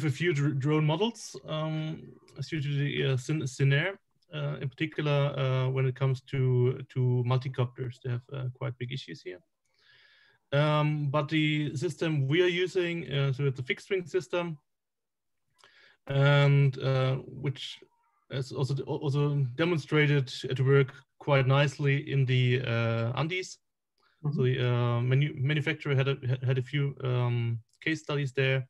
a few drone models due to the Scenaire. In particular, when it comes to multicopters, they have quite big issues here. But the system we are using, so it's a fixed wing system, and which has also demonstrated to work quite nicely in the Andes. So the manufacturer had a few case studies there,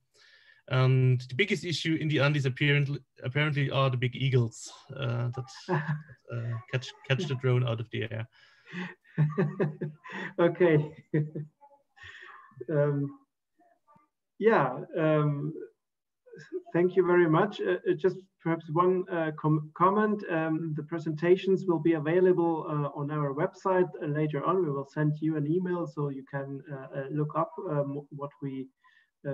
and the biggest issue in the Andes apparently are the big eagles that catch the drone out of the air. Okay. Thank you very much. Just perhaps one comment. The presentations will be available on our website later on. We will send you an email so you can look up what we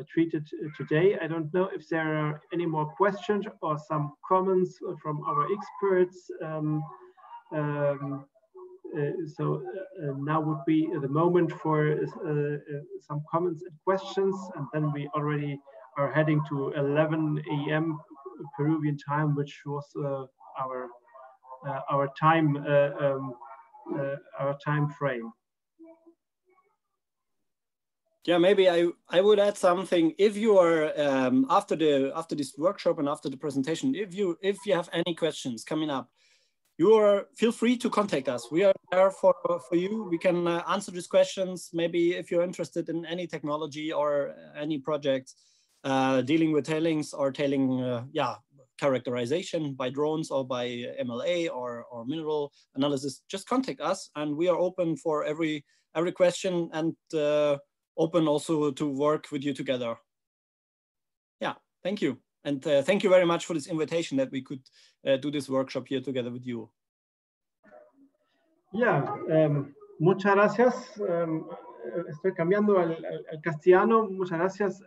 treated today. I don't know if there are any more questions or some comments from our experts. Now would be the moment for some comments and questions, and then we already are heading to 11 a.m. Peruvian time, which was our time frame. Yeah, maybe I would add something. If you are after this workshop and after the presentation, if you have any questions coming up, feel free to contact us. We are there for you. We can answer these questions. Maybe if you're interested in any technology or any project dealing with tailings or tailing, characterization by drones or by MLA or mineral analysis, just contact us, and we are open for every question and open also to work with you together. Yeah, thank you. And thank you very much for this invitation that we could do this workshop here together with you. Muchas gracias. Estoy cambiando al castellano. Muchas gracias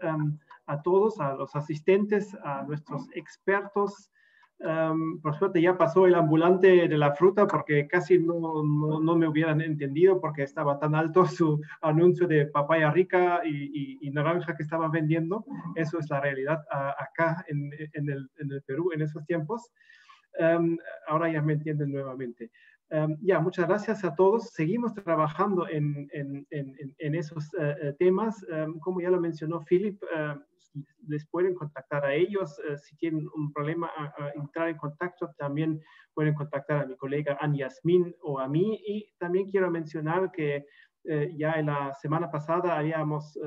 a todos, a los asistentes, a nuestros expertos. Por suerte ya pasó el ambulante de la fruta porque casi no me hubieran entendido porque estaba tan alto su anuncio de papaya rica y naranja que estaba vendiendo. Eso es la realidad acá en el Perú en esos tiempos. Ahora ya me entienden nuevamente. Muchas gracias a todos. Seguimos trabajando en esos temas. Como ya lo mencionó Philip, les pueden contactar a ellos. Si tienen un problema a entrar en contacto, también pueden contactar a mi colega Ann Yasmin o a mí. Y también quiero mencionar que ya en la semana pasada habíamos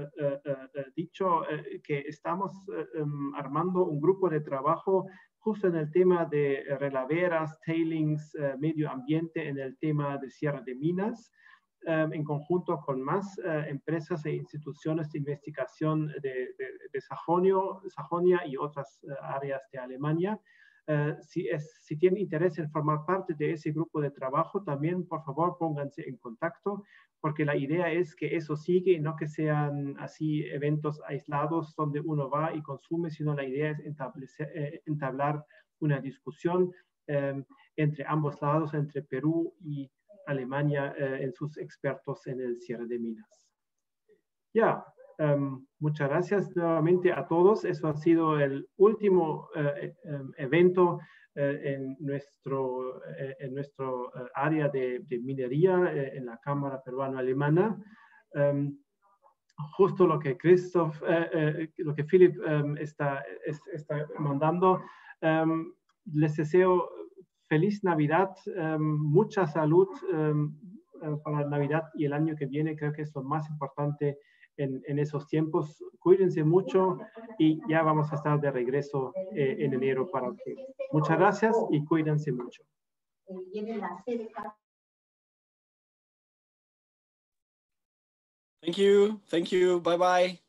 dicho que estamos armando un grupo de trabajo justo en el tema de relaveras, tailings, medio ambiente, en el tema de cierre de minas, en conjunto con más empresas e instituciones de investigación de Sajonia y otras áreas de Alemania. Si tienen interés en formar parte de ese grupo de trabajo, también por favor pónganse en contacto, porque la idea es que eso sigue y no que sean así eventos aislados donde uno va y consume, sino la idea es entablar una discusión entre ambos lados, entre Perú y Alemania, en sus expertos en el cierre de minas. Muchas gracias nuevamente a todos. Eso ha sido el último evento en nuestro área de minería en la Cámara Peruano-Alemana. Justo lo que lo que Philip está mandando. Les deseo feliz Navidad, mucha salud para la Navidad y el año que viene. Creo que es lo más importante en esos tiempos. Cuídense mucho y ya vamos a estar de regreso en enero para ustedes. Muchas gracias y cuídense mucho. Thank you. Bye bye.